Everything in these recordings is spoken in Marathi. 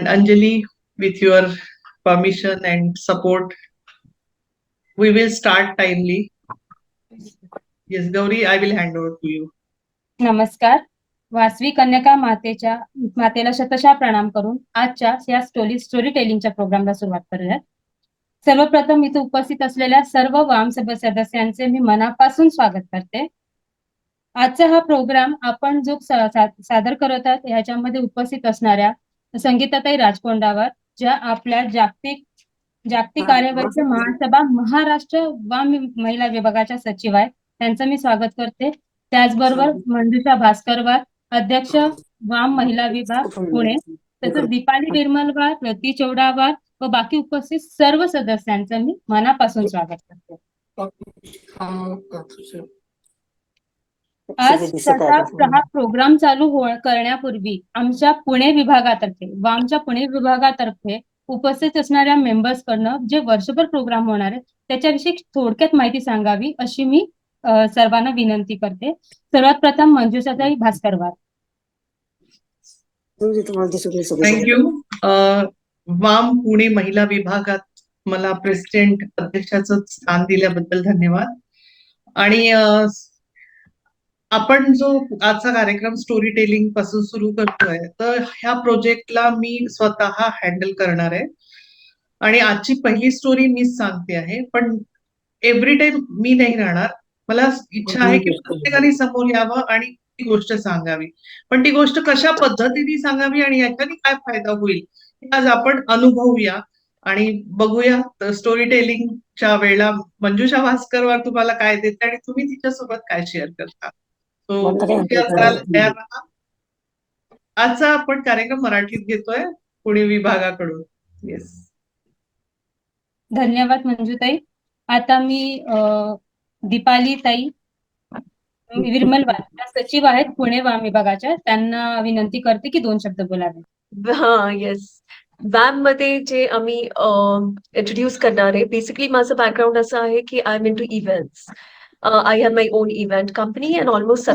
And Anjali, with your permission and support, we will start timely. Yes, Gauri, I will hand over to you. नमस्कार. वासवी कन्यका मातेला शतशः प्रणाम करून आजच्या या स्टोरी टेलिंगच्या प्रोग्रामला सुरुवात करूयात. सर्वप्रथम इथे उपस्थित असलेल्या सर्व वाम सदस्यांचे मी मनापासून स्वागत करते. आजचा हा प्रोग्राम आपण जो सादर करत आहात ह्याच्यामध्ये उपस्थित असणाऱ्या संगीताताई राजकोंडावर, ज्या आपल्या जागतिक कार्यवाहीच्या महासभा महाराष्ट्र वाम महिला विभागाच्या सचिव आहेत, त्यांचं मी स्वागत करते. त्याचबरोबर मंजुषा भास्करवार, अध्यक्ष वाम महिला विभाग पुणे, तसंच दीपाली निर्मलवार, रती चौडावार व बाकी उपस्थित सर्व सदस्यांचं मी मनापासून स्वागत करते. आज हा प्रोग्राम चालू करण्यापूर्वी आमच्या पुणे विभागातर्फे उपस्थित असणाऱ्या मेंबर्स कडनं जे वर्षभर प्रोग्राम होणार आहे त्याच्याविषयी थोडक्यात माहिती सांगावी अशी मी सर्वांना विनंती करते. सर्वात प्रथम मंजुषाताई भास्करवार. थँक्यू. वाम पुणे महिला विभागात मला प्रेसिडेंट अध्यक्षाचं स्थान दिल्याबद्दल धन्यवाद. आणि आपण जो आजचा कार्यक्रम स्टोरी टेलिंग पासून सुरू करतोय, तर ह्या प्रोजेक्टला मी स्वतः हँडल करणार आहे. आणि आजची पहिली स्टोरी मीच सांगते आहे, पण एव्हरी टाइम मी नाही राहणार. मला इच्छा आहे की प्रत्येकाने समोर यावं आणि ती गोष्ट सांगावी, पण ती गोष्ट कशा पद्धतीने सांगावी आणि याच्याने काय फायदा होईल हे आज आपण अनुभवूया आणि बघूया. स्टोरी टेलिंगच्या वेळेला मंजुषा भास्करवर तुम्हाला काय देते आणि तुम्ही तिच्यासोबत काय शेअर करता. आजचा आपण कार्यक्रम मराठीत घेतोय पुणे विभागाकडून. येस, धन्यवाद मंजुताई. आता मी दीपाली ताई निर्मलवार सचिव आहेत पुणे वाम विभागाच्या, त्यांना विनंती करते की 2 शब्द बोलावे. हा, येस. वॅम मध्ये जे आम्ही इंट्रोड्यूस करणार आहे, बेसिकली माझं बॅकग्राऊंड असं आहे की I am into events. I have my own event company and almost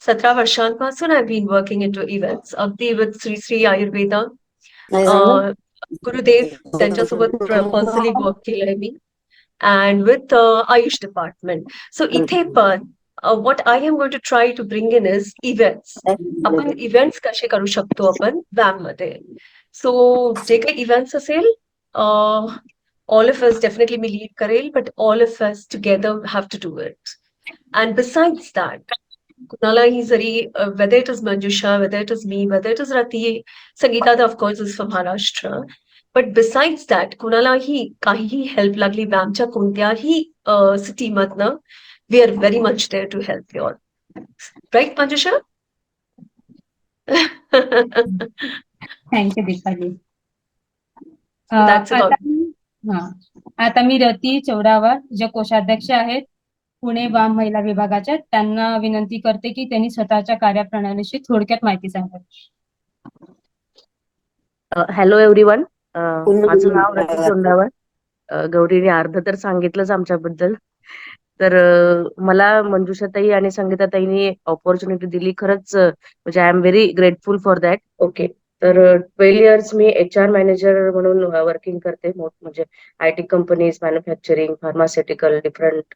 17 वर्षांपासून I've been working into events. अगदी with श्री आयुर्वेदा, गुरुदेव त्यांच्यासोबत पर्सनली वर्क केलंय मी, and with Ayush department. So इथे पण what I am going to try to bring in is events. आपण इव्हेंट्स कसे करू शकतो आपण वॅम मध्ये. सो जे काही इव्हेंट्स असेल, all of us definitely me lead karel, but all of us together have to do it. And besides that, kunalahi zari, whether it is Manjusha, whether it is me, whether it is Rati, Sangeeta of course is from Maharashtra, but besides that kunalahi kahihi help लागली वॅमच्या कोणत्याही city मधनं, we are very much there to help you all. Right, Manjusha? Thank you, Dipali. That's about it. आता मी रती चौडावार, जे कोषाध्यक्ष आहेत पुणे वाम महिला विभागाच्या, त्यांना विनंती करते की त्यांनी स्वतःच्या कार्यप्रणालीविषयी थोडक्यात माहिती सांगावी. हॅलो एव्हरीवन, माझं नाव रती चौडावार. गौरीने अर्ध तर सांगितलंच आमच्याबद्दल. तर मला मंजुषाताई आणि संगीताताईंनी ऑपॉर्च्युनिटी दिली, खरंच म्हणजे I am very grateful for that. Okay, तर 12 इयर्स मी HR मॅनेजर म्हणून वर्किंग करते, म्हणजे IT companies, manufacturing, pharmaceutical, different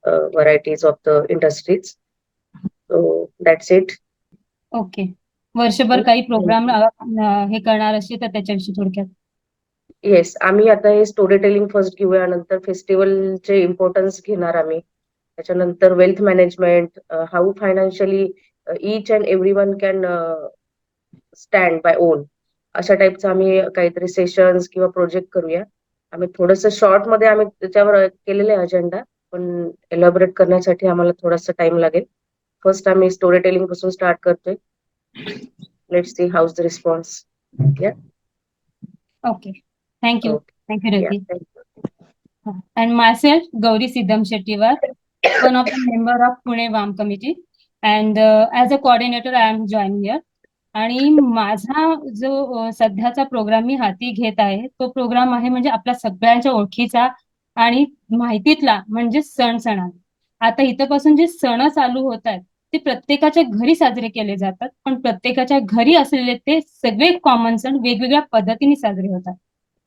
varieties of the industries. So that's it. Okay, वर्षभर काही प्रोग्राम हे करणार असेल तर त्याच्याविषयी थोडक्यात. येस, आम्ही आता हे स्टोरी टेलिंग फर्स्ट घेऊया, नंतर फेस्टिवलचे इम्पॉर्टन्स घेणार आम्ही, त्याच्यानंतर wealth management, how financially each and every one can stand by own, अशा टाईपचं आम्ही काहीतरी सेशन्स किंवा प्रोजेक्ट करूया. आम्ही थोडस शॉर्ट मध्ये आम्ही त्याच्यावर केलेले अजेंडा, पण एलॅबोरेट करण्यासाठी आम्हाला थोडासा टाइम लागेल. फर्स्ट आम्ही स्टोरी टेलिंग पासून स्टार्ट करतोय. Let's see how's the response. Yeah, okay, thank you Rati. And myself, Gauri Siddham Shettiwar, one of the member of Pune WAM committee, and as a coordinator I am joined here. आणि माझा जो सध्याचा प्रोग्राम मी हाती घेत आहे तो प्रोग्राम आहे म्हणजे आपल्या सगळ्यांच्या ओळखीचा आणि माहितीतला म्हणजे सण. आता इथपासून जे सण चालू होत आहेत ते प्रत्येकाच्या घरी साजरे केले जातात, पण प्रत्येकाच्या घरी असलेले ते सगळे कॉमन सण वेगवेगळ्या पद्धतीने साजरे होतात.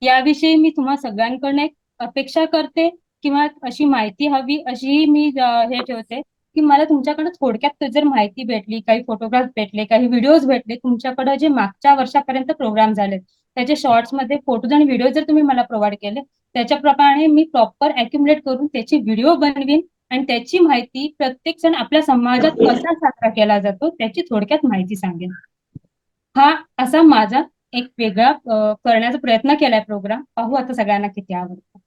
याविषयी मी तुम्हा सगळ्यांकडनं एक अपेक्षा करते किंवा अशी माहिती हवी अशी मी हे ठेवते की मला तुमच्याकडे थोडक्यात जर माहिती भेटली, काही फोटोग्राफ भेटले, काही व्हिडिओज भेटले, तुमच्याकडे जे मागच्या वर्षापर्यंत प्रोग्राम झाले त्याचे शॉर्ट्स मध्ये फोटोज आणि व्हिडिओ जर तुम्ही मला प्रोव्हाइड केले, त्याच्याप्रमाणे मी प्रॉपर अॅक्युमुलेट करून त्याची व्हिडिओ बनवीन आणि त्याची माहिती प्रत्येक सण आपल्या समाजात कसा साजरा केला जातो त्याची थोडक्यात माहिती सांगेन. हा असा माझा एक वेगळा करण्याचा प्रयत्न केलाय प्रोग्राम. पाहू आता सगळ्यांना किती आवडतो.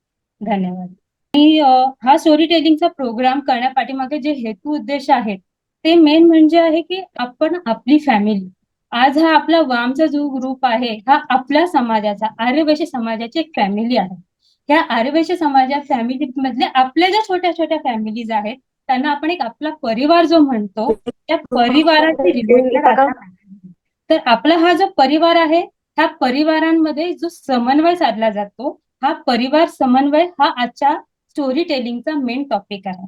धन्यवाद. आणि हा स्टोरी टेलिंगचा प्रोग्राम करण्यापाठीमागे जे हेतू उद्देश आहेत ते मेन म्हणजे आहे की आपण आपली फॅमिली, आज हा आपला वामचा जो ग्रुप आहे हा आपल्या समाजाचा आर्यवैश्य समाजाची एक फॅमिली आहे. ह्या आर्यवैश्य समाजा फॅमिली मधल्या आपल्या ज्या छोट्या छोट्या फॅमिलीज आहेत त्यांना आपण एक आपला परिवार जो म्हणतो त्या परिवाराची रिलेटेड आता तर आपला हा जो परिवार आहे ह्या परिवारांमध्ये जो समन्वय साधला जातो हा परिवार समन्वय हा आजच्या स्टोरी टेलिंगचा मेन टॉपिक आहे.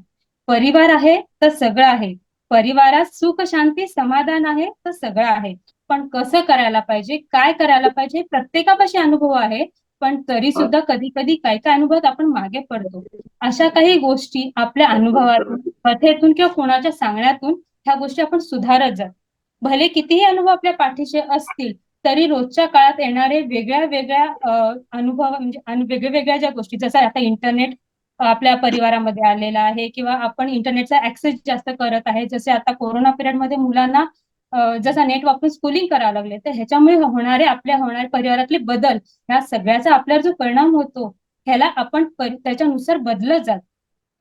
परिवार आहे तर सगळं आहे. परिवारात सुख शांती समाधान आहे तर सगळं आहे. पण कसं करायला पाहिजे, काय करायला पाहिजे, प्रत्येकापाशी अनुभव आहे, पण तरी सुद्धा कधी कधी काय काय अनुभवात आपण मागे पडतो. अशा काही गोष्टी आपल्या अनुभवातून, कथेतून किंवा कोणाच्या सांगण्यातून ह्या गोष्टी आपण सुधारत जातो. भले कितीही अनुभव आपल्या पाठीशी असतील तरी रोजच्या काळात येणारे वेगळ्या वेगळ्या अनुभव म्हणजे वेगळ्या वेगळ्या ज्या गोष्टी, जसं आता इंटरनेट आपल्या परिवारामध्ये आलेला आहे किंवा आपण इंटरनेटचा ऍक्सेस जास्त करत आहे, जसे आता कोरोना पिरियडमध्ये मुलांना जसा नेट वापरून स्कूलिंग करावं लागले, तर ह्याच्यामुळे होणारे परिवारातले बदल ह्या सगळ्याचा आपल्यावर जो परिणाम होतो ह्याला आपण त्याच्यानुसार बदलत जातो.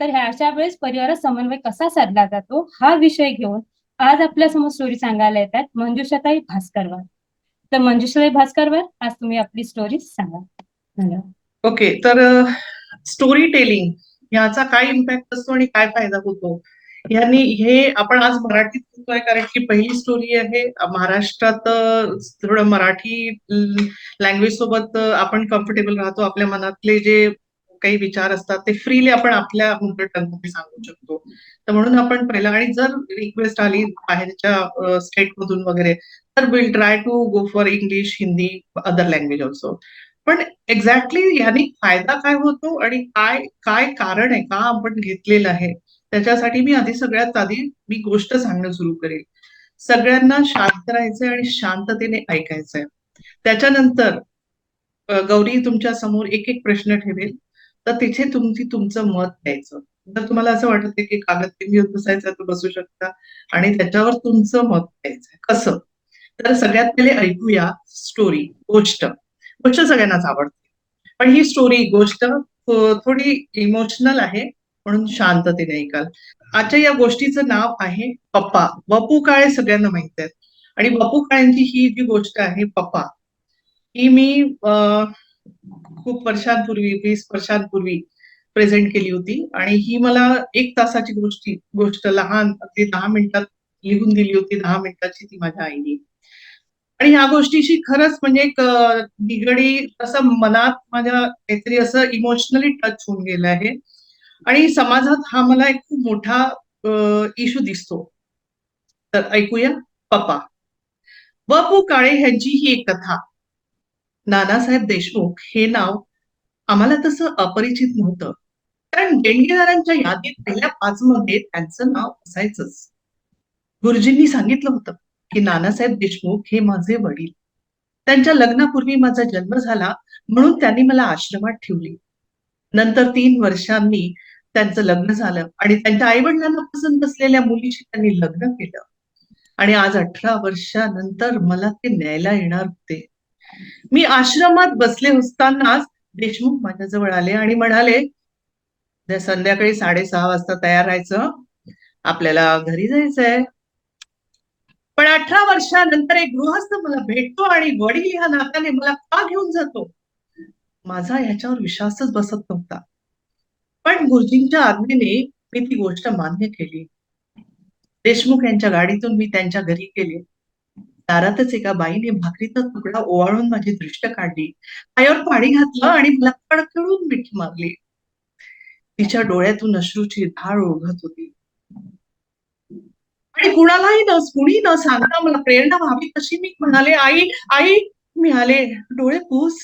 तर ह्या अशा वेळेस परिवारात समन्वय कसा साधला जातो हा विषय घेऊन आज आपल्या समोर स्टोरी सांगायला येतात मंजुषाताई भास्करवार. तर मंजुषाताई भास्करवार, आज तुम्ही आपली स्टोरी सांगा. धन्यवाद. ओके, तर स्टोरी टेलिंग याचा काय इम्पॅक्ट असतो आणि काय फायदा होतो यांनी हे आपण आज मराठीत बोलतोय कारण की पहिली स्टोरी आहे महाराष्ट्रात. थोडं मराठी लँग्वेज सोबत आपण कम्फर्टेबल राहतो. आपल्या मनातले जे काही विचार असतात ते फ्रीली आपण आपल्या टंगमध्ये सांगू शकतो. तर म्हणून आपण पहिला, आणि जर रिक्वेस्ट आली बाहेरच्या स्टेट मधून वगैरे तर will try to go for English, Hindi, other language also. पण एक्झॅक्टली याने फायदा काय होतो आणि काय काय कारण आहे का आपण घेतलेलं आहे त्याच्यासाठी मी सगळ्यात आधी मी गोष्ट सांगणं सुरू करेल. सगळ्यांना शांत राहायचंय आणि शांततेने ऐकायचंय. त्याच्यानंतर गौरी तुमच्या समोर एक एक प्रश्न ठेवेल तर तिथे तुमचं मत द्यायचं. जर तुम्हाला असं वाटत आहे की कागद पेन घेऊन बसायचं तर बसू शकता आणि त्याच्यावर तुमचं मत द्यायचंय. कसं? तर सगळ्यात पहिले ऐकूया स्टोरी, गोष्ट. गोष्ट सगळ्यांनाच आवडते पण ही स्टोरी गोष्ट थोडी इमोशनल आहे म्हणून शांततेने ऐकाल. आजच्या या गोष्टीचं नाव आहे पप्पा. वपू काळे सगळ्यांना माहित आहेत आणि वपू काळेंची ही जी गोष्ट आहे पप्पा, ही मी खूप वर्षांपूर्वी 20 वर्षांपूर्वी प्रेझेंट केली होती आणि ही मला 1 तासाची गोष्ट लहान अगदी 10 मिनिटात लिहून दिली होती. 10 मिनिटाची ती माझ्या आईने. आणि ह्या गोष्टीशी खरंच म्हणजे एक निगडीत असं मनात माझ्या काहीतरी असं इमोशनली टच होऊन गेलं आहे आणि समाजात हा मला एक खूप मोठा इश्यू दिसतो. तर ऐकूया पप्पा. व.पु. काळे यांची ही एक कथा. नानासाहेब देशमुख हे नाव आम्हाला तसं अपरिचित नव्हतं कारण देणगीदारांच्या यादीत पहिल्या 5 मध्ये त्यांचं नाव असायचंच. गुरुजींनी सांगितलं होतं की नानासाहेब देशमुख हे माझे वडील. त्यांच्या लग्नापूर्वी माझा जन्म झाला म्हणून त्यांनी मला आश्रमात ठेवली. नंतर 3 वर्षांनी त्यांचं लग्न झालं आणि त्यांच्या आई वडिलांना पसंत असलेल्या मुलीशी त्यांनी लग्न केलं आणि आज 18 वर्षानंतर मला ते न्यायला येणार होते. मी आश्रमात बसले असतानाच देशमुख माझ्याजवळ आले आणि म्हणाले, संध्याकाळी 6:30 वाजता तयार राहायचं, आपल्याला घरी जायचंय. पण 18 वर्षानंतर एक गृहस्थ मला भेटतो आणि वडील ह्या नात्याने मला का घेऊन जातो? माझा ह्याच्यावर विश्वासच बसत नव्हता. पण गुरुजींच्या आज्ञेने मी ती गोष्ट मान्य केली. देशमुख यांच्या गाडीतून मी त्यांच्या घरी गेले. दारातच एका बाईने भाकरीचा तुकडा ओवाळून माझी दृष्ट काढली, पायावर पाणी घातलं आणि मला कडकडून मिठी मारली. तिच्या डोळ्यातून अश्रूची धार ओघत होती आणि कुणालाही कुणी न सांगता मला प्रेरणा व्हावी तशी मी म्हणाले, आई आई. मिळाले डोळे पुस.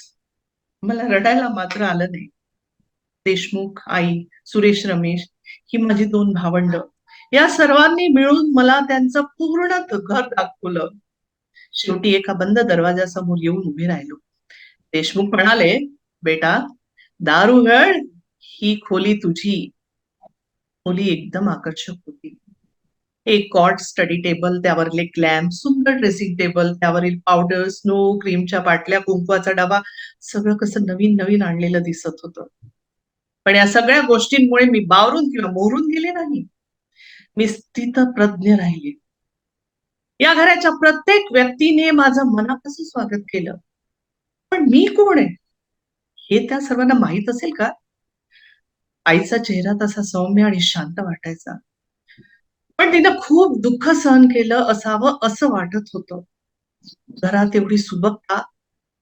मला रडायला मात्र आलं नाही. देशमुख, आई, सुरेश, रमेश ही माझी 2 भावंड, या सर्वांनी मिळून मला त्यांचं पूर्ण घर दाखवलं. शेवटी एका बंद दरवाजासमोर येऊन उभे राहिलो. देशमुख म्हणाले, बेटा, दार उघड, ही खोली तुझी. खोली एकदम आकर्षक होती. एक कॉट स्टडी टेबल, त्यावरले लॅम्प, सुंदर ड्रेसिंग टेबल, त्यावरील पावडर, स्नो, क्रीमच्या बाटल्या, कुंकवाचा डबा, सगळं कसं नवीन नवीन आणलेलं दिसत होतं. पण या सगळ्या गोष्टींमुळे मी बावरून किंवा मोरून गेले नाही. मी स्थितप्रज्ञ राहिले. या घराच्या प्रत्येक व्यक्तीने माझं मनापासून स्वागत केलं. पण मी कोण आहे हे त्या सर्वांना माहित असेल का? आईचा चेहरा तसा सौम्य आणि शांत वाटायचा, पण तिनं खूप दुःख सहन केलं असावं असं वाटत होतं. घरात एवढी सुबकता,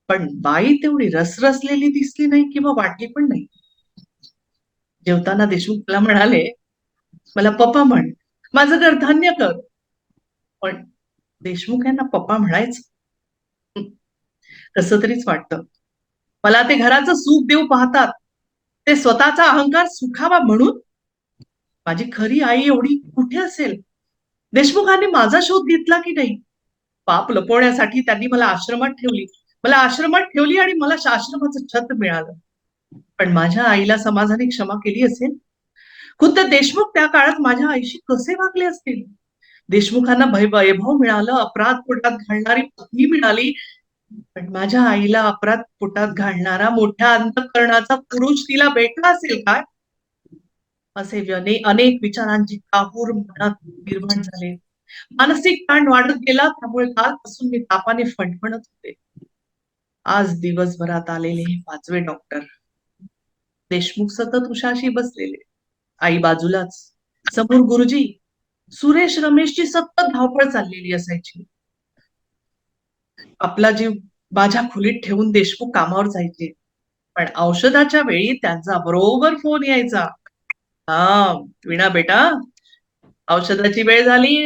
पण बाई तेवढी रसरसलेली दिसली नाही किंवा वाटली पण नाही. जेवताना देशमुख मला म्हणाले, मला पप्पा म्हण, माझं घर धान्य कर. पण देशमुख यांना पप्पा म्हणायचं कसं तरीच वाटतं. मला ते घराचं सुख देऊ पाहतात, ते स्वतःचा अहंकार सुखावा म्हणून. माझी खरी आई एवढी कुठे असेल? देशमुखांनी माझा शोध घेतला की नाही? पाप लपवण्यासाठी त्यांनी मला आश्रमात ठेवली आणि मला आश्रमाचं छत मिळालं. पण माझ्या आईला समाजाने क्षमा केली असेल? खुद्द देशमुख त्या काळात माझ्या आईशी कसे वागले असतील? देशमुखांना वैभव मिळालं, अपराध पोटात घालणारी पत्नी मिळाली, पण माझ्या आईला अपराध पोटात घालणारा मोठ्या अंतःकरणाचा पुरुष तिला भेटला असेल काय? असे अनेक विचारांची काहूर मनात निर्माण झाले. मानसिक ताण वाढत गेला, त्यामुळे कालपासून मी तापाने फणफणत होते. आज दिवसभरात आलेले हे 5वे डॉक्टर. देशमुख सतत उशाशी बसलेले, आई बाजूलाच, समोर गुरुजी, सुरेश, रमेशची सतत धावपळ चाललेली असायची. आपला जीव माझ्या खोलीत ठेवून देशमुख कामावर जायचे, पण औषधाच्या वेळी त्यांचा बरोबर फोन यायचा. हा वीणा बेटा, औषधाची वेळ झाली,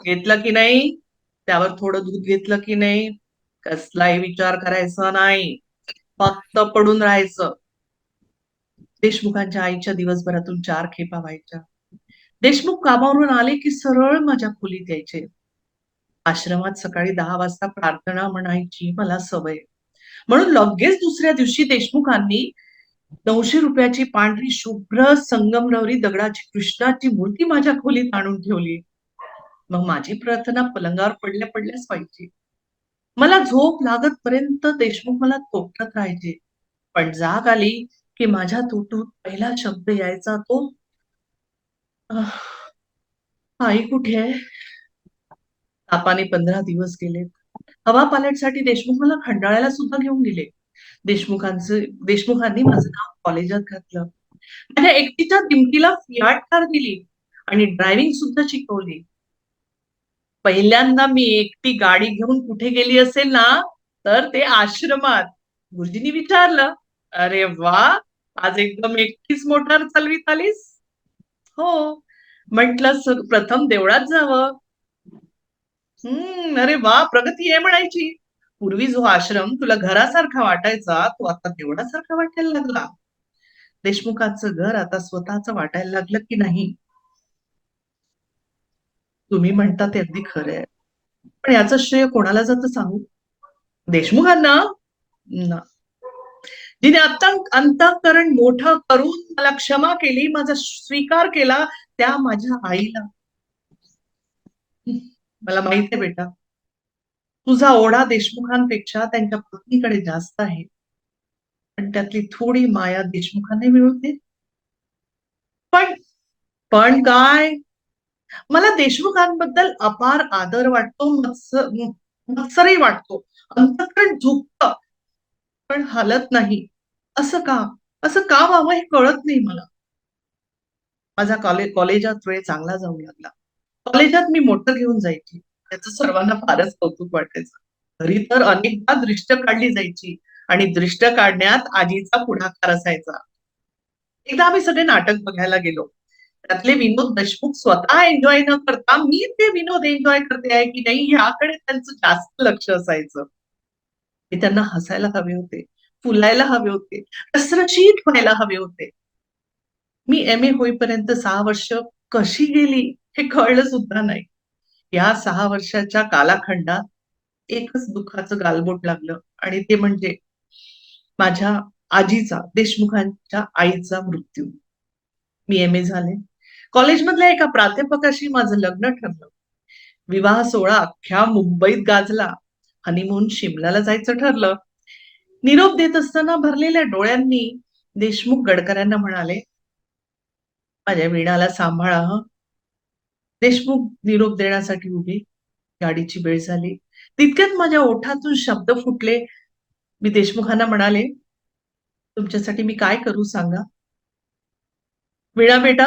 घेतलं की नाही? त्यावर थोडं दूध घेतलं की नाही? कसलाही विचार करायचा नाही, फक्त पडून राहायचं. देशमुखांच्या आईच्या दिवसभरातून 4 खेपा व्हायच्या. देशमुख कामावरून आले की सरळ माझ्या खोलीत यायचे. आश्रमात सकाळी 10 वाजता प्रार्थना म्हणायची मला सवय, म्हणून लगेच दुसऱ्या दिवशी देशमुखांनी 900 रुपयाची पांढरी शुभ्र संगमरवरी दगडाची कृष्णाची मूर्ती माझ्या खोलीत आणून ठेवली. मग माझी प्रार्थना पलंगावर पडल्या पडल्याच व्हायची. मला झोप लागत पर्यंत देशमुख मला थोपटत राहायचे, पण जाग आली की माझ्या तोंडून पहिला शब्द यायचा तो, "आह, आई कुठे आहे?" तापाने 15 दिवस गेले. हवा पालटसाठी देशमुख मला खंडाळ्याला सुद्धा घेऊन गेले. देशमुखांनी माझं नाव कॉलेजात घातलं. माझ्या एकटीच्या दिमतीला फियाट कार दिली आणि ड्रायव्हिंग सुद्धा शिकवली. पहिल्यांदा मी एकटी गाडी घेऊन कुठे गेली असेल ना, तर ते आश्रमात. गुरुजींनी विचारलं, अरे वा, आज एकदम एकटीच मोटार चालवीत आलीस? हो. म्हटलं प्रथम देवळात जावं. अरे वा, प्रगती आहे म्हणायची. पूर्वी जो आश्रम तुला घरासारखा वाटायचा, तो आता देवळासारखा वाटायला लागला. देशमुखांचं घर आता स्वतःच वाटायला लागलं की नाही? तुम्ही म्हणता ते अगदी खरं आहे, पण याचं श्रेय कोणाला जातं सांगू? देशमुखांना ना. जिने अंतःकरण मोठं करून मला क्षमा केली, माझा स्वीकार केला, त्या माझ्या आईला. मला माहित आहे बेटा, तुझा ओढा देशमुखांपेक्षा त्यांच्या पत्नीकडे जास्त आहे, पण त्यातली थोडी माया देशमुखांना मिळून दे. पण पण काय, मला देशमुखांबद्दल अपार आदर वाटतो, मत्सरही वाटतो. अंतःकरण झुकतं, पण हलत नाही. असं का व्हावं हे कळत नाही मला. माझा कॉलेजात वेळ चांगला जाऊ लागला. कॉलेजात मी मोटर घेऊन जायची, त्याचं सर्वांना फारच कौतुक वाटायचं. घरी तर अनेकदा दृष्ट काढली जायची आणि दृष्ट काढण्यात आजीचा पुढाकार असायचा. एकदा आम्ही सगळे नाटक बघायला गेलो. त्यातले विनोद देशमुख स्वतः एन्जॉय न करता मी ते विनोद एन्जॉय करते आहे की नाही ह्याकडे त्यांचं जास्त लक्ष असायचं. मी त्यांना हसायला हवे होते, फुलायला हवे होते, रसरशीत व्हायला हवे होते. मी MA होईपर्यंत 6 वर्ष कशी गेली हे कळलं सुद्धा नाही. या 6 वर्षाच्या कालखंडात एकच दुःखाचं गालबोट लागलं आणि ते म्हणजे माझ्या आजीचा, देशमुखांच्या आईचा मृत्यू. मी MA झाले. कॉलेजमधल्या एका प्राध्यापकाशी माझं लग्न ठरलं. विवाह सोहळा अख्ख्या मुंबईत गाजला. हनीमून शिमल्याला जायचं ठरलं. निरोप देत असताना भरलेल्या डोळ्यांनी देशमुख गडकऱ्यांना म्हणाले, माझ्या वीणाला सांभाळा हं. देशमुख निरोप देण्यासाठी उभी. गाडीची वेळ झाली. तितक्यात माझ्या ओठातून शब्द फुटले. मी देशमुखांना म्हणाले, तुमच्यासाठी मी काय करू सांगा? वीणा बेटा,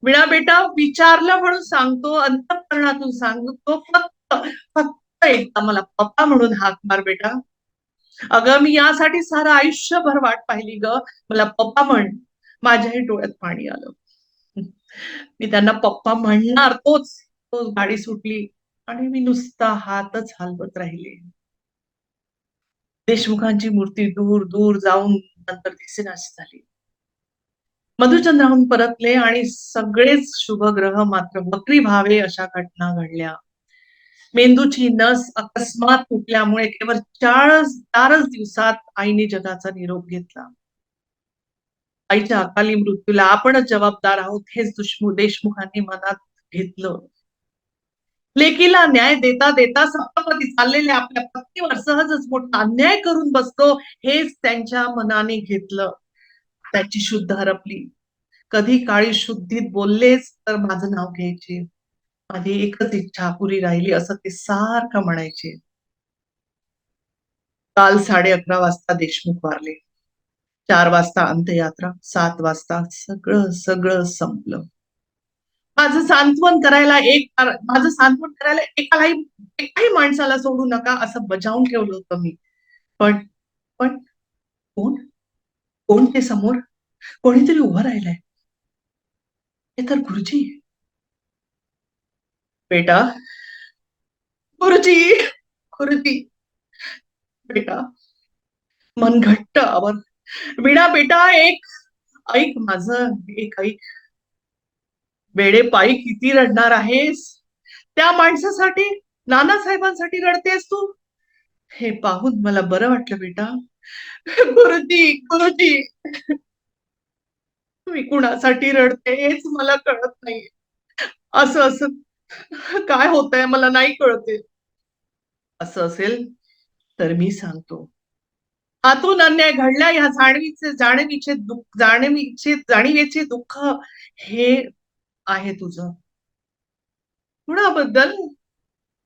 वीणा बेटा, विचारलं म्हणून सांगतो, अंतःकरणातून सांगतो, फक्त फक्त एकदा मला पप्पा म्हणून हाक मार बेटा. अगं मी यासाठी सारं आयुष्यभर वाट पाहिली ग, मला पप्पा म्हण. माझ्याही डोळ्यात पाणी आलं. मी त्यांना पप्पा म्हणणार तोच गाडी सुटली आणि मी नुसता हातच हलवत राहिले. देशमुखांची मूर्ती दूर दूर जाऊन नंतर दिसेनाशी झाली. मधुचंद्राहून परतले आणि सगळेच शुभग्रह मात्र वक्री व्हावे अशा घटना घडल्या. मेंदूची नस अकस्मात तुटल्यामुळे केवळ 4च दिवसात आईने जगाचा निरोप घेतला. आईच्या अकाली मृत्यूला आपणच जबाबदार आहोत हेच देशमुखांनी मनात घेतलं. लेकीला न्याय देता देता सप्तपदी चाललेल्या आपल्या पत्नीवर सहजच मोठा अन्याय करून बसतो हेच त्यांच्या मनाने घेतलं. त्याची शुद्ध हरपली. कधी काळी शुद्धीत बोललेच तर माझं नाव घ्यायचे. माझी एकच इच्छा अपुरी राहिली असं ते सारखं म्हणायचे. काल 11:30 वाजता देशमुख वारले. 4 वाजता अंत्ययात्रा, 7 वाजता सगळं सगळं संपलं. माझं सांत्वन करायला एकाही माणसाला सोडू नका असं बजावून ठेवलं होतं मी. पण पण कोण कोण ते समोर? कोणीतरी उभं राहिलंय. हे तर गुरुजी. बेटा, गुरुजी, गुरुजी, बेटा, मन घट्ट आवर. वीणा बेटा, ऐक माझं, ऐक. वेडे पायी किती रडणार आहेस? त्या माणसासाठी, नानासाहेबांसाठी रडतेस तू? हे पाहून मला बरं वाटलं बेटा. गुरुजी, गुरुजी, मी कुणासाठी रडते हेच मला कळत नाही. असं असं काय होतंय मला नाही कळते. असं असेल तर मी सांगतो. हातून अन्याय घडला या जाणीवेचे दुःख हे आहे तुझं. कुणाबद्दल?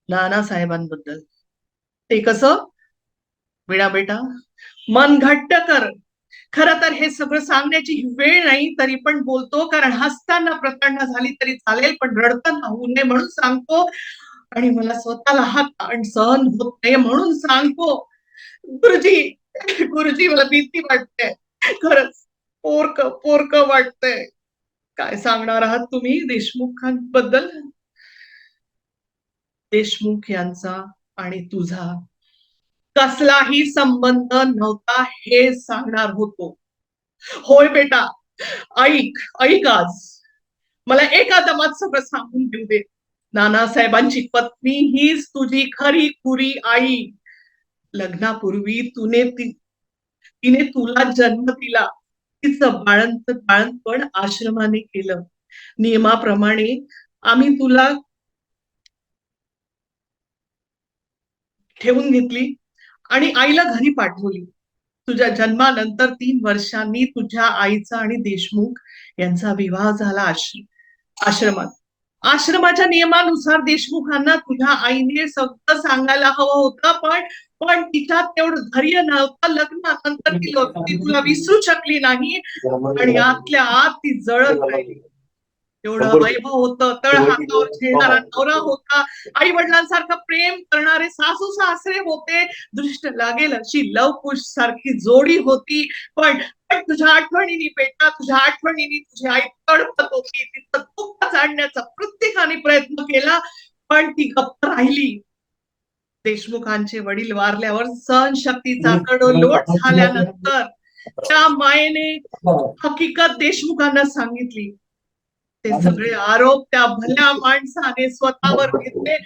नानासाहेबांबद्दल. ते कसं? वीणा बेटा, मन घट्ट कर. खरं तर हे सगळं सांगण्याची वेळ नाही तरी पण बोलतो, कारण हसताना प्रतारणा झाली तरी चालेल पण रडताना होऊ नये म्हणून सांगतो आणि मला स्वतःला हा ताण सहन होत नाही म्हणून सांगतो. गुरुजी, गुरुजी, मला भीती वाटते. खरंच पोरक पोरक वाटतंय. काय सांगणार आहात तुम्ही देशमुखांबद्दल? देशमुख यांचा आणि तुझा कसलाही संबंध नव्हता हे सांगणार होतो. होय बेटा, ऐक आज. मला एका दमात सगळं सांगून घेऊ दे. नानासाहेबांची पत्नी हीच तुझी खरी खुरी आई. लग्नापूर्वी तिने तुला जन्म दिला. तिचं बाळंतपण आश्रमाने केलं. नियमाप्रमाणे आम्ही तुला ठेवून घेतली आणि आईला घरी पाठवली. तुझ्या जन्मानंतर 3 वर्षांनी तुझ्या आईचा आणि देशमुख यांचा विवाह झाला आश्रमात. आश्रमाच्या नियमानुसार देशमुखांना तुझ्या आईने सगळं सांगायला हवं होतं, पण तिच्यात तेवढं धैर्य नव्हतं. लग्नानंतर ती तुला विसरू शकली नाही आणि आतल्या आत ती जळत राहिली. एवढं वैभव होतं, तळ हातावर झेलणारा नवरा होता, आई वडिलांसारखं प्रेम करणारे सासू सासरे होते, दृष्ट लागेल अशी लवकुश सारखी जोडी होती. पण तुझ्या आठवणीने बेटा, तुझ्या आठवणीने तुझी आई तडपत होती. तिचं दुःख जाणण्याचा प्रत्येकाने प्रयत्न केला, पण ती गप्प राहिली. देशमुखांचे वडील वारल्यावर सहनशक्तीचा कडोलोट झाल्यानंतर त्या मायेने हकीकत देशमुखांना सांगितली. ते सगळे आरोप त्या भल्या माणसाने स्वतःवर घेतले.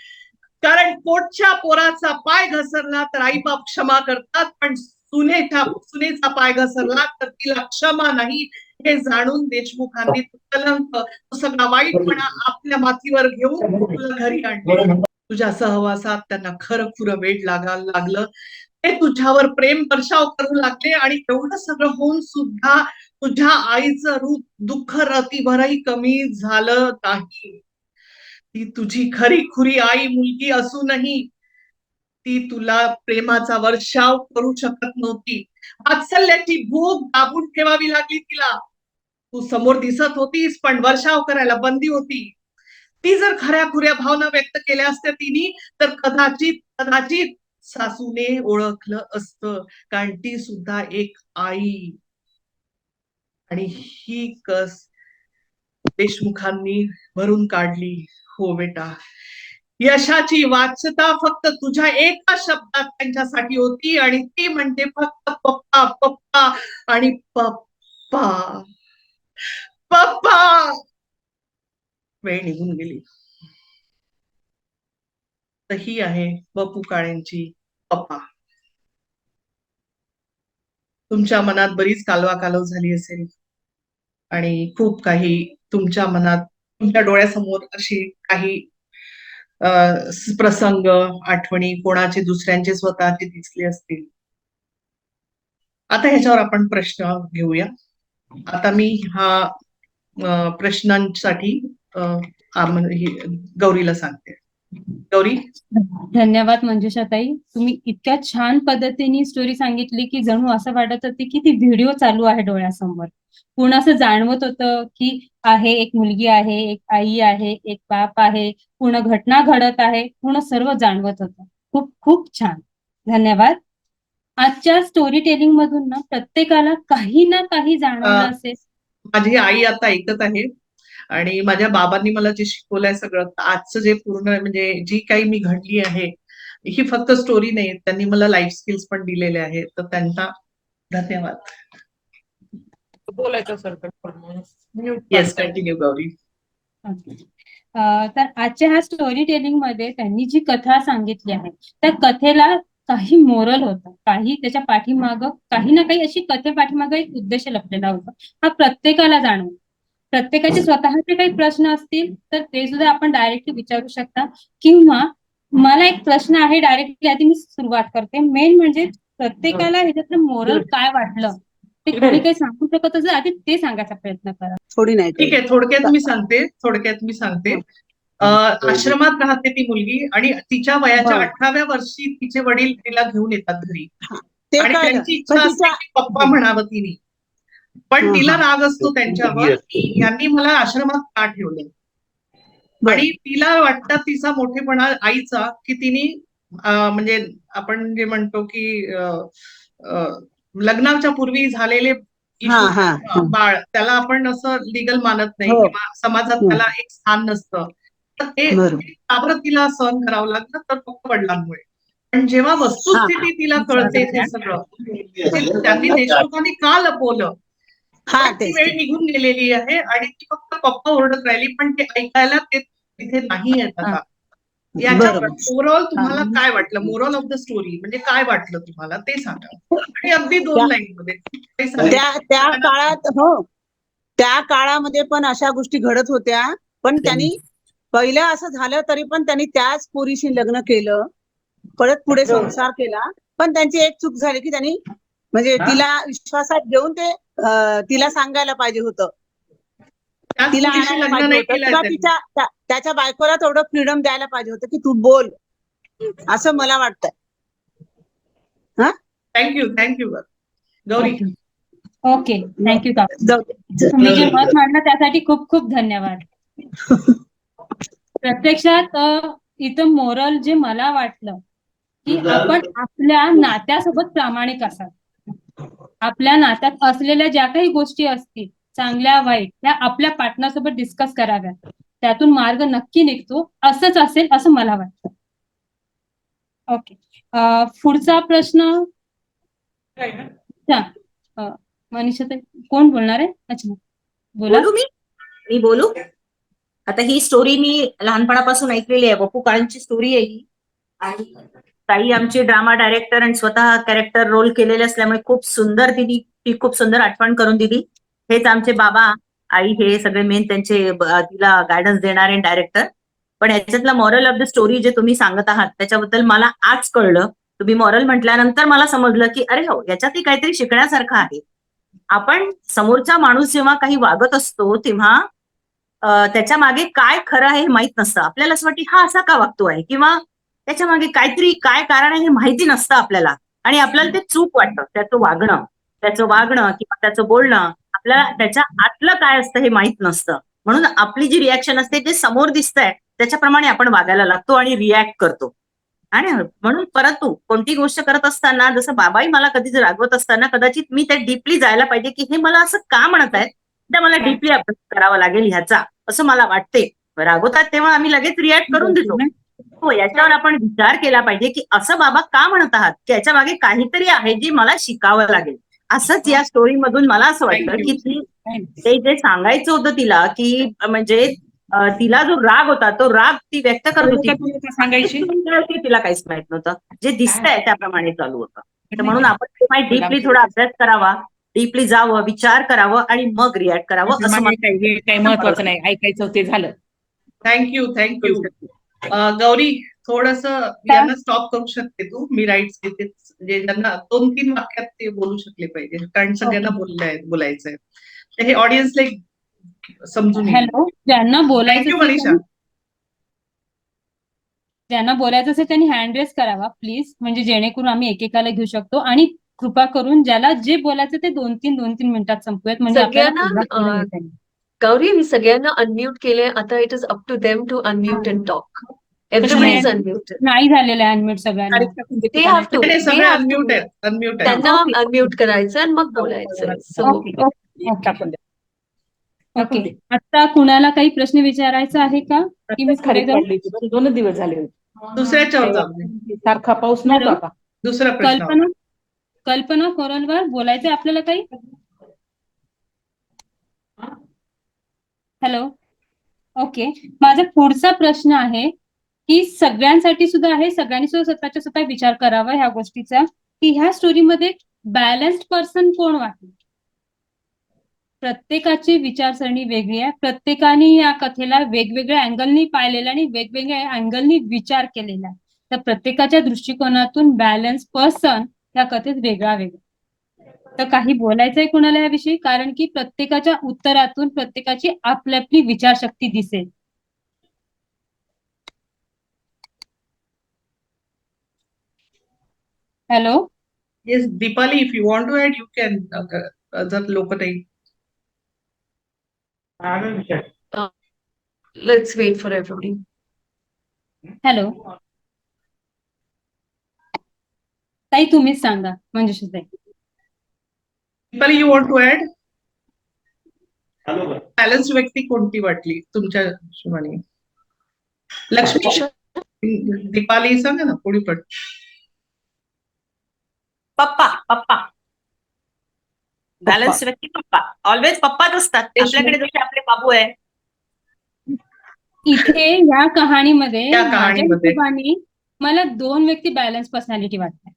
कारण पोटच्या पोराचा पाय घसरला तर आईबाप क्षमा करतात, पण सुनेचा पाय घसरला तर तिला क्षमा नाही. हे जाणून देशमुखांनी कलंक, तो सगळा वाईटपणा आपल्या माथीवर घेऊन तुला घरी आणले. तुझ्या सहवासात त्यांना खरं खुरं वेड लागायला लागलं. ते तुझ्यावर प्रेम वर्षाव करू लागले आणि एवढं सगळं होऊन सुद्धा तुझ्या आईचं रूप दुःख रतीभरही कमी झालं नाही. ती तुझी खरी खुरी आई मुलगी असूनही ती तुला प्रेमाचा वर्षाव करू शकत नव्हती. वात्सल्याची भूक दाबून ठेवावी लागली तिला. तू समोर दिसत होतीस, पण वर्षाव करायला बंदी होती. ती जर खऱ्या खुऱ्या भावना व्यक्त केल्या असत्या तिने, तर कदाचित सासूने ओळखलं असतं, कारण ती सुद्धा एक आई. आणि ही कस देशमुखांनी भरून काढली. हो बेटा, यशाची वाच्यता फक्त तुझ्या एका शब्दात त्यांच्यासाठी होती, आणि ती म्हणजे फक्त पप्पा पप्पा आणि पप्पा पप्पा. वेळ निघून गेली. तर ही आहे बपू काळेंची पप्पा. तुमच्या मनात बरीच कालवाकालव झाली असेल, आणि खूप काही तुमच्या मनात, तुमच्या डोळ्यासमोर अशी काही प्रसंग, आठवणी कोणाचे दुसऱ्यांचे स्वतःचे दिसले असतील. आता ह्याच्यावर आपण प्रश्न घेऊया. आता मी हा प्रश्नांसाठी गौरीला सांगते. गौरी. धन्यवाद मंजुषाताई. तुम्ही इतक्या छान पद्धतीने स्टोरी सांगितली की जणू असं वाटत होते की ती व्हिडिओ चालू आहे डोळ्यासमोर. पूर्ण असं जाणवत होतं की आहे एक मुलगी आहे, एक आई आहे, एक बाप आहे, पूर्ण घटना घडत आहे, पूर्ण सर्व जाणवत होतं. खूप खूप छान, धन्यवाद. आजच्या स्टोरी टेलिंग मधून ना प्रत्येकाला काही ना काही जाणवलं असेल. माझी आई आता ऐकत आहे, आणि माझ्या बाबांनी मला जे शिकवलंय सगळं, आजचं जे पूर्ण म्हणजे जी काही मी घडली आहे, ही फक्त स्टोरी नाही, त्यांनी मला लाईफ स्किल्स पण दिलेले आहेत. तर त्यांना धन्यवाद. बोलायचं सर. Yes, continue Gauri. तर आजच्या ह्या स्टोरी टेलिंग मध्ये त्यांनी जी कथा सांगितली आहे, त्या कथेला काही मोरल होतं, काही त्याच्या पाठीमागं काही ना काही अशी कथे पाठीमागं एक उद्देश लपलेला होता. हा प्रत्येकाला जाणवतो. प्रत्येकाचे स्वतःचे काही प्रश्न असतील तर ते सुद्धा आपण डायरेक्टली विचारू शकता, किंवा मला एक प्रश्न आहे डायरेक्टली, आधी मी सुरुवात करते. मेन म्हणजे प्रत्येकाला ह्याच्यातलं मोरल काय वाटलं ते कोणी काही सांगू शकत असेल, आधी ते सांगायचा प्रयत्न करा. थोडी नाही, ठीक आहे. थोडक्यात मी सांगते. आश्रमात राहते ती मुलगी, आणि तिच्या वयाच्या 18व्या वर्षी तिचे वडील तिला घेऊन येतात घरी, आणि त्यांची इच्छा असते की पप्पा म्हणावं तिने. पण तिला राग असतो त्यांच्यावर की यांनी मला आश्रमात का ठेवलं, आणि तिला वाटतं तिचा मोठेपणा आईचा की तिने म्हणजे आपण जे म्हणतो की लग्नाच्या पूर्वी झालेले बाळ, त्याला आपण असं लिगल मानत नाही, किंवा समाजात त्याला एक स्थान नसतं. तर ते बरं तिला सहन करावं लागतं, तर फक्त वडिलांमुळे. पण जेव्हा वस्तुस्थिती तिला कळते हे सगळं, त्यांनी देशमुखांनी का लपवलं, ती वेळ निघून गेलेली आहे, आणि ती फक्त पप्पा ओरडत राहिली, पण ते ऐकायला ते तिथे नाही आहेत आता. याच्यावर ओव्हरऑल तुम्हाला काय वाटलं? मोरल ऑफ द स्टोरी म्हणजे काय वाटलं तुम्हाला ते सांगा, आणि अगदी 2 लाईन मध्ये. त्या काळात, हो, त्या काळामध्ये पण अशा गोष्टी घडत होत्या, पण त्यांनी पहिलं असं झालं तरी पण त्यांनी त्याच पोरीशी लग्न केलं, परत पुढे संसार केला. पण त्यांची एक चूक झाली की त्यांनी म्हणजे तिला विश्वासात घेऊन ते तिला सांगायला पाहिजे होतं, तिला आणायला पाहिजे होतं, किंवा त्याच्या बायकोला तेवढं फ्रीडम द्यायला पाहिजे होतं की तू बोल, असं मला वाटतंय. थँक्यू गौरी. Okay, thank you. तुम्ही जे मत मांडलं त्यासाठी खूप खूप धन्यवाद. प्रत्यक्षात इथं मोरल जे मला वाटलं की आपण आपल्या नात्यासोबत प्रामाणिक असावं. आपल्या नात्यात असलेल्या ज्या काही गोष्टी असतील चांगल्या वाईट त्या आपल्या पार्टनर सोबत डिस्कस कराव्यात. त्यातून मार्ग नक्की निघतो असंच असेल असं मला वाटतं. ओके, पुढचा प्रश्न मनीषा ताई कोण बोलणार आहे? अच्छा बोला. बोलू मी बोलू. आता ही स्टोरी मी लहानपणापासून ऐकलेली आहे. बापू काळेंची स्टोरी आहे ही. आणि ताई आमची ड्रामा डायरेक्टर आणि स्वतः कॅरेक्टर रोल केलेले असल्यामुळे खूप सुंदर ती खूप सुंदर आठवण करून दिली. हेच आमचे बाबा आई हे सगळे मेन त्यांचे तिला गायडन्स देणारे डायरेक्टर. पण याच्यातला मॉरल ऑफ द स्टोरी जे तुम्ही सांगत आहात त्याच्याबद्दल मला आज कळलं. तुम्ही मॉरल म्हटल्यानंतर मला समजलं की अरे हो याच्यातही काहीतरी शिकण्यासारखं आहे. आपण समोरचा माणूस जेव्हा काही वागत असतो तेव्हा त्याच्या मागे काय खरं आहे हे माहित नसतं. आपल्याला असं वाटतं हा असा का वागतोय किंवा त्याच्या मागे काहीतरी काय कारण आहे हे माहिती नसतं आपल्याला. आणि आपल्याला ते चूक वाटतं त्याचं वागणं किंवा त्याचं बोलणं. आपल्याला त्याच्या आतलं काय असतं हे माहित नसतं. म्हणून आपली जी रिॲक्शन असते जे समोर दिसतंय त्याच्याप्रमाणे आपण वागायला लागतो आणि रिॲक्ट करतो. आणि म्हणून परंतु कोणती गोष्ट करत असताना जसं बाबाही मला कधीच रागवत असताना कदाचित मी त्यात डीपली जायला पाहिजे की हे मला असं का म्हणत आहेत. तर मला डीपली अभ्यास करावा लागेल ह्याचा असं मला वाटते. रागवतात तेव्हा आम्ही लगेच रिॲक्ट करून देतो. हो याच्यावर आपण विचार केला पाहिजे की असं बाबा का म्हणत आहात की याच्या मागे काहीतरी आहे जे मला शिकावं लागेल. असंच या स्टोरी मधून मला असं वाटतं की ते जे सांगायचं होतं तिला की म्हणजे तिला जो राग होता तो राग ती व्यक्त करत होती सांगायची तिला काहीच माहित नव्हतं. जे दिसतंय त्याप्रमाणे चालू होतं. तर म्हणून आपण डीपली थोडा अभ्यास करावा, डीपली जावं, विचार करावं आणि मग रिॲक्ट करावं असं काही महत्वाचं नाही, ऐकायचं ते झालं. थँक्यू. गौरी थोडस यांना स्टॉप करू शकते तू. मी राईट्स देते म्हणजे ज्यांना 2-3 वाक्यात ते बोलू शकले पाहिजे कारण सगळ्यांना बोलायचंय. तर हे ऑडियन्सला समजून येईल. हॅलो, ज्यांना बोलायचं थँक्यू मनीषा. ज्यांना बोलायचं असेल त्यांनी हँड रेस करावा प्लीज, म्हणजे जेणेकरून आम्ही एकेकाला घेऊ शकतो. आणि कृपा करून ज्याला जे बोलायचं ते 2-3 मिनिटात संपवूयात म्हणजे आपल्याला गौरी मी सगळ्यांना अनम्यूट केले. आता it is up to them to unmute and talk. Everybody is unmuted. नाही झालेलं आहे अनम्यूट सगळ्यांना. ते हॅव टू सगळे अनम्यूट आहेत. त्यांना अनम्यूट करायचं आणि मग बोलायचं. सो ओके, आता कुणाला काही प्रश्न विचारायचा आहे का? की मी पुढे जाऊ? 2 दिवस झाले दुसऱ्याच्यावर जाऊ. सारखा पाऊस नव्हता का? दुसरा प्रश्न. कल्पना कोरलवर बोलायचंय आपल्याला काही? हॅलो. ओके, माझा पुढचा प्रश्न आहे की सगळ्यांसाठी सुद्धा आहे. सगळ्यांनी सुद्धा स्वतः विचार करावा ह्या गोष्टीचा की ह्या स्टोरीमध्ये बॅलन्स्ड पर्सन कोण वाटलं. प्रत्येकाची विचारसरणी वेगळी आहे. प्रत्येकाने या कथेला वेगवेगळ्या अँगलनी पाहिलेला आणि वेगवेगळ्या अँगलनी विचार केलेला आहे. तर प्रत्येकाच्या दृष्टिकोनातून बॅलन्स पर्सन या कथेत वेगळा. तर काही बोलायचंय कुणाला याविषयी? कारण की प्रत्येकाच्या उत्तरातून प्रत्येकाची आपली विचारशक्ती दिसेल. Hello. Yes Deepali, if you want to add you can. जर लोक नाही. Let's wait for everybody. Hello ताई, तुम्हीच सांगा म्हणजे ताई. Deepali, you want to add? Balance व्यक्ती कोणती वाटली तुमच्या हिशोबाने? लक्ष्मी, दीपाली सांगा ना पुढे पण. पप्पा बॅलन्स व्यक्ती पप्पा. ऑलवेज पप्पाच असतात आपल्याकडे जसे आपले बाबू आहे. इथे या कहाणीमध्ये मला 2 व्यक्ती बॅलन्स पर्सनॅलिटी वाटतात.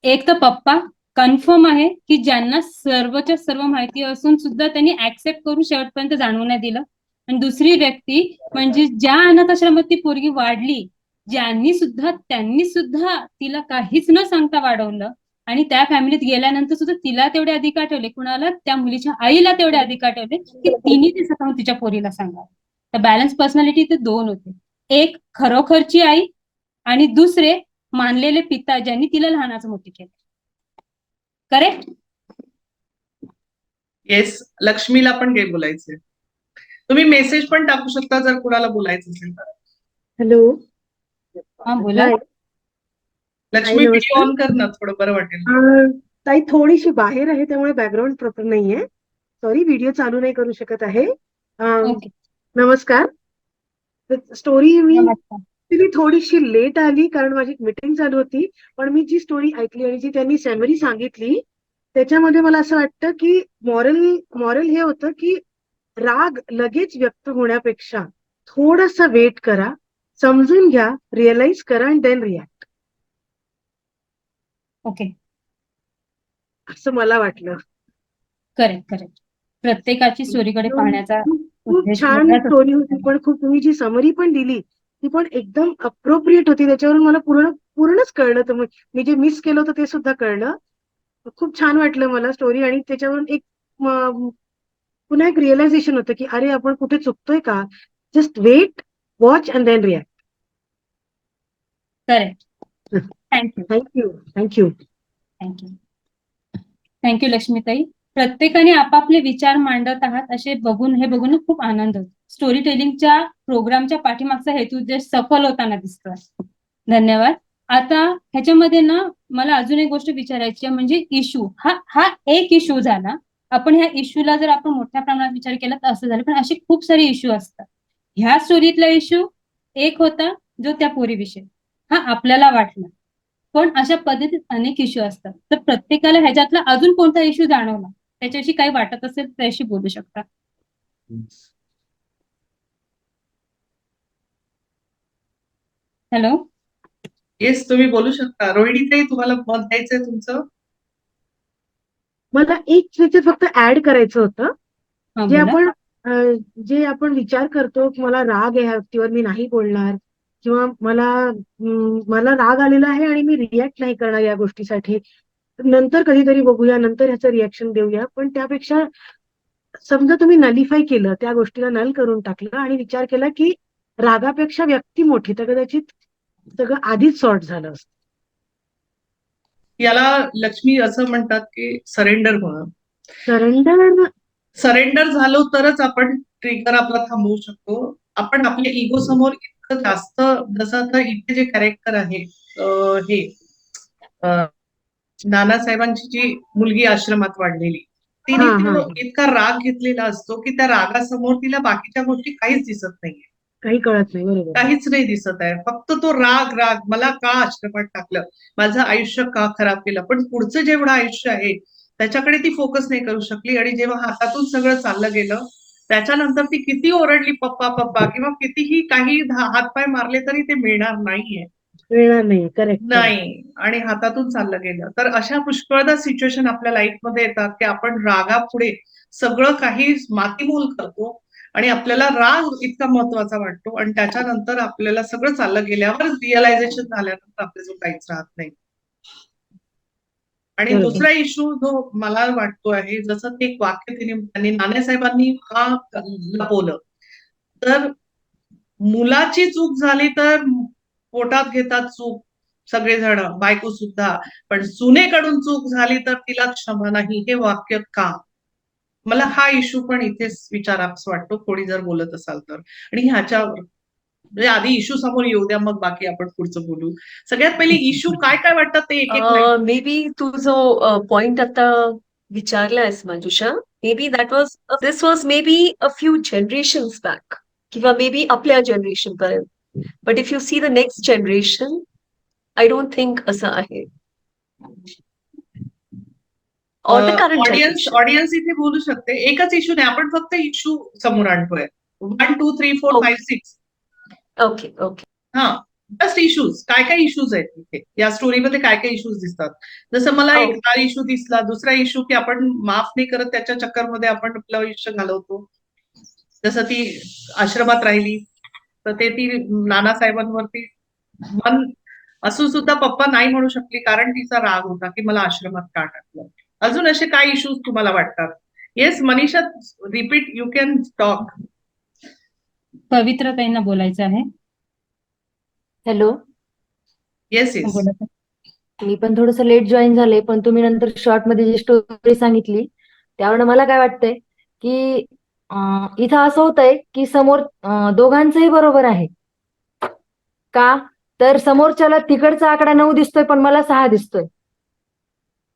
एक तर पप्पा कन्फर्म आहे की ज्यांना सर्वच्या सर्व माहिती असून सुद्धा त्यांनी ऍक्सेप्ट करून शेवटपर्यंत जाणवून नाही दिलं. आणि दुसरी व्यक्ती म्हणजे ज्या अनाथ आश्रमात ती पोरगी वाढली, त्यांनी सुद्धा तिला काहीच न सांगता वाढवलं. आणि त्या फॅमिलीत गेल्यानंतर सुद्धा तिला तेवढे अधिकार ठेवले. कुणाला? त्या मुलीच्या आईला तेवढे अधिकार ठेवले की तिने ते स्वतःहून तिच्या पोरीला सांगावं. तर बॅलन्स पर्सनॅलिटी ते 2 होते. एक खरोखरची आई आणि दुसरे मानलेले पिता ज्यांनी तिला लहानाचं मोठी केलं. करेक्ट? येस. लक्ष्मीला पण काही बोलायचंय. तुम्ही मेसेज पण टाकू शकता जर कुणाला बोलायचं असेल तर. हॅलो. हा बोला. हाय. लक्ष्मी व्हिडिओ नमस्कार. ऑन कर ना, थोडं बरं वाटेल. ताई थोडीशी बाहेर आहे त्यामुळे बॅकग्राऊंड प्रॉपर नाहीये. सॉरी, व्हिडिओ चालू नाही करू शकत आहे. ओके. नमस्कार. स्टोरी मी नमस्कार. ऍक्च्युली थोडीशी लेट आली कारण माझी मीटिंग चालू होती. पण मी जी स्टोरी ऐकली आणि जी त्यांनी सॅमरी सांगितली त्याच्यामध्ये मला असं वाटतं की मॉरल हे होतं की राग लगेच व्यक्त होण्यापेक्षा थोडासा वेट करा, समजून घ्या, रिअलाइज करा आणि देन रिॲक्ट, ओके. असं मला वाटलं. Correct correct. प्रत्येकाची स्टोरीकडे पाहण्याचा खूप उद्देश छान वेगळाच असतो. स्टोरी होती, पण खूप तुम्ही जी समरी पण दिली ती पण एकदम अप्रोप्रिएट होती. त्याच्यावरून मला पूर्णच कळलं. तर मी जे मिस केलं होतं ते सुद्धा कळलं. खूप छान वाटलं मला स्टोरी आणि त्याच्यावरून एक पुन्हा एक रिअलायझेशन होतं की अरे आपण कुठे चुकतोय का. Just wait, watch and then react. Correct. Thank you. Thank you. Thank you. Thank you. Thank you लक्ष्मीताई. प्रत्येकाने आपापले विचार मांडत आहात हे बघून खूप आनंद होतो. स्टोरी टेलिंगच्या प्रोग्रामच्या पाठीमागचा हेतू उद्देश सफल होताना दिसतोय. धन्यवाद. आता ह्याच्यामध्ये ना मला अजून एक गोष्ट विचारायची आहे, म्हणजे इश्यू हा एक इश्यू झाला. आपण ह्या इश्यूला जर आपण मोठ्या प्रमाणात विचार केला तर असं झालं, पण असे खूप सारे इश्यू असतात. ह्या स्टोरीतला इश्यू एक होता जो त्या पोरीविषयी हा आपल्याला वाटला, पण अशा पद्धतीत अनेक इश्यू असतात. तर प्रत्येकाला ह्याच्यातला अजून कोणता इश्यू जाणवला त्याच्याविषयी काही वाटत असेल त्याशी बोलू शकता. हॅलो. येस, तुम्ही बोलू शकता. रोहिणीताई, तुम्हाला मत द्यायचंय तुमचं? मला एक त्याच्यात फक्त ऍड करायचं होतं. हा जे बोला. जे आपण विचार करतो की मला राग आहे ह्या व्यक्तीवर, मी नाही बोलणार, किंवा मला राग आलेला आहे आणि मी रिॲक्ट नाही करणार या गोष्टीसाठी, नंतर कधीतरी बघूया, नंतर ह्याचं रिॲक्शन देऊया. पण त्यापेक्षा समजा तुम्ही नलिफाय केलं, त्या गोष्टीला नल करून टाकलं आणि विचार केला की रागापेक्षा व्यक्ती मोठी, तर कदाचित सगळं आधीच सॉर्ट झालं असतं. याला लक्ष्मी असं म्हणतात की सरेंडर होणं. सरेंडर. सरेंडर झालो तरच आपण ट्रिगर आपला थांबवू शकतो. आपण आपल्या इगो समोर इतकं जास्त, जसं आता इथे जे कॅरेक्टर आहे हे नानासाहेबांची जी मुलगी आश्रमात वाढलेली, तिने हा, हा. इतका राग घेतलेला असतो की त्या रागासमोर तिला बाकीच्या गोष्टी काहीच दिसत नाहीये, काही कळत नाही. बरोबर. काहीच नाही दिसत आहे. फक्त तो राग राग, मला का आश्रमात टाकलं, माझं आयुष्य का खराब केलं. पण पुढचं जेवढं आयुष्य आहे त्याच्याकडे ती फोकस नाही करू शकली. आणि जेव्हा हातातून सगळं चाललं गेलं त्याच्यानंतर ती किती ओरडली पप्पा पप्पा, किंवा कितीही काही हातपाय मारले तरी ते मिळणार नाहीये. मिळणार नाही. करेक्ट. नाही, आणि हातातून चाललं गेलं. तर अशा पुष्कळदा सिच्युएशन आपल्या लाईफमध्ये येतात की आपण रागापुढे सगळं काही मातीमोल करतो आणि आपल्याला राग इतका महत्वाचा वाटतो, आणि त्याच्यानंतर आपल्याला सगळं चाललं गेल्यावर रिअलायझेशन झाल्यानंतर आपल्याजवळ काहीच राहत नाही. आणि बरोबर. दुसरा इश्यू जो मला वाटतो आहे, जसं ते एक वाक्य त्यांनी नानासाहेबांनी का लपवलं, तर मुलाची चूक झाली तर पोटात घेतात चूक सगळेजण, बायको सुद्धा, पण सुनेकडून चूक झाली तर तिला क्षमा नाही. हे वाक्य का? मला हा इश्यू पण इथेच विचारावास वाटतो, थोडी जर बोलत असाल तर. आणि ह्याच्यावर म्हणजे आधी इश्यू समोर येऊ द्या, मग बाकी आपण पुढचं बोलू. सगळ्यात पहिले इश्यू काय काय वाटतात ते एक एक मे बी तू जो पॉइंट आता विचारलायस Manjusha, may be this was may be a few generations back, किंवा मे बी आपल्या जनरेशन पर्यंत. But if you see the next generation, I don't think असं आहे. Or the current generation. Audience इथे बोलू शकते. एकच इश्यू नाही, आपण फक्त इश्यू समोर आणतोय. 1 2 3 4 5 6. Okay okay. हा, जस्ट इश्यूज. काय काय इश्यूज आहेत इथे या स्टोरीमध्ये, काय काय इश्यूज दिसतात. जसं मला एक हा इश्यू दिसला. दुसरा इश्यू की आपण माफ नाही करत, त्याच्या चक्करमध्ये आपण आपलं आयुष्य घालवतो. जसं ती आश्रमात राहिली तर ती नानासाहेबांवरती मन असून सुद्धा पप्पा नाही म्हणू शकली कारण तिचा राग होता की मला आश्रमात का टाकलं. अजून असे काय इश्यूज तुम्हाला वाटतात? Yes Manisha, repeat, you can talk. पवित्रताईंना बोलायचं आहे. हॅलो. Yes yes. बोला. मी पण थोडंसं लेट जॉईन झाले, पण तुम्ही नंतर शॉर्ट मध्ये जी स्टोरी सांगितली त्यावरून मला काय वाटतंय की इथं असं होतंय की समोर दोघांचंही बरोबर आहे. का? तर समोरच्याला तिकडचा आकडा 9 दिसतोय पण मला 6 दिसतोय.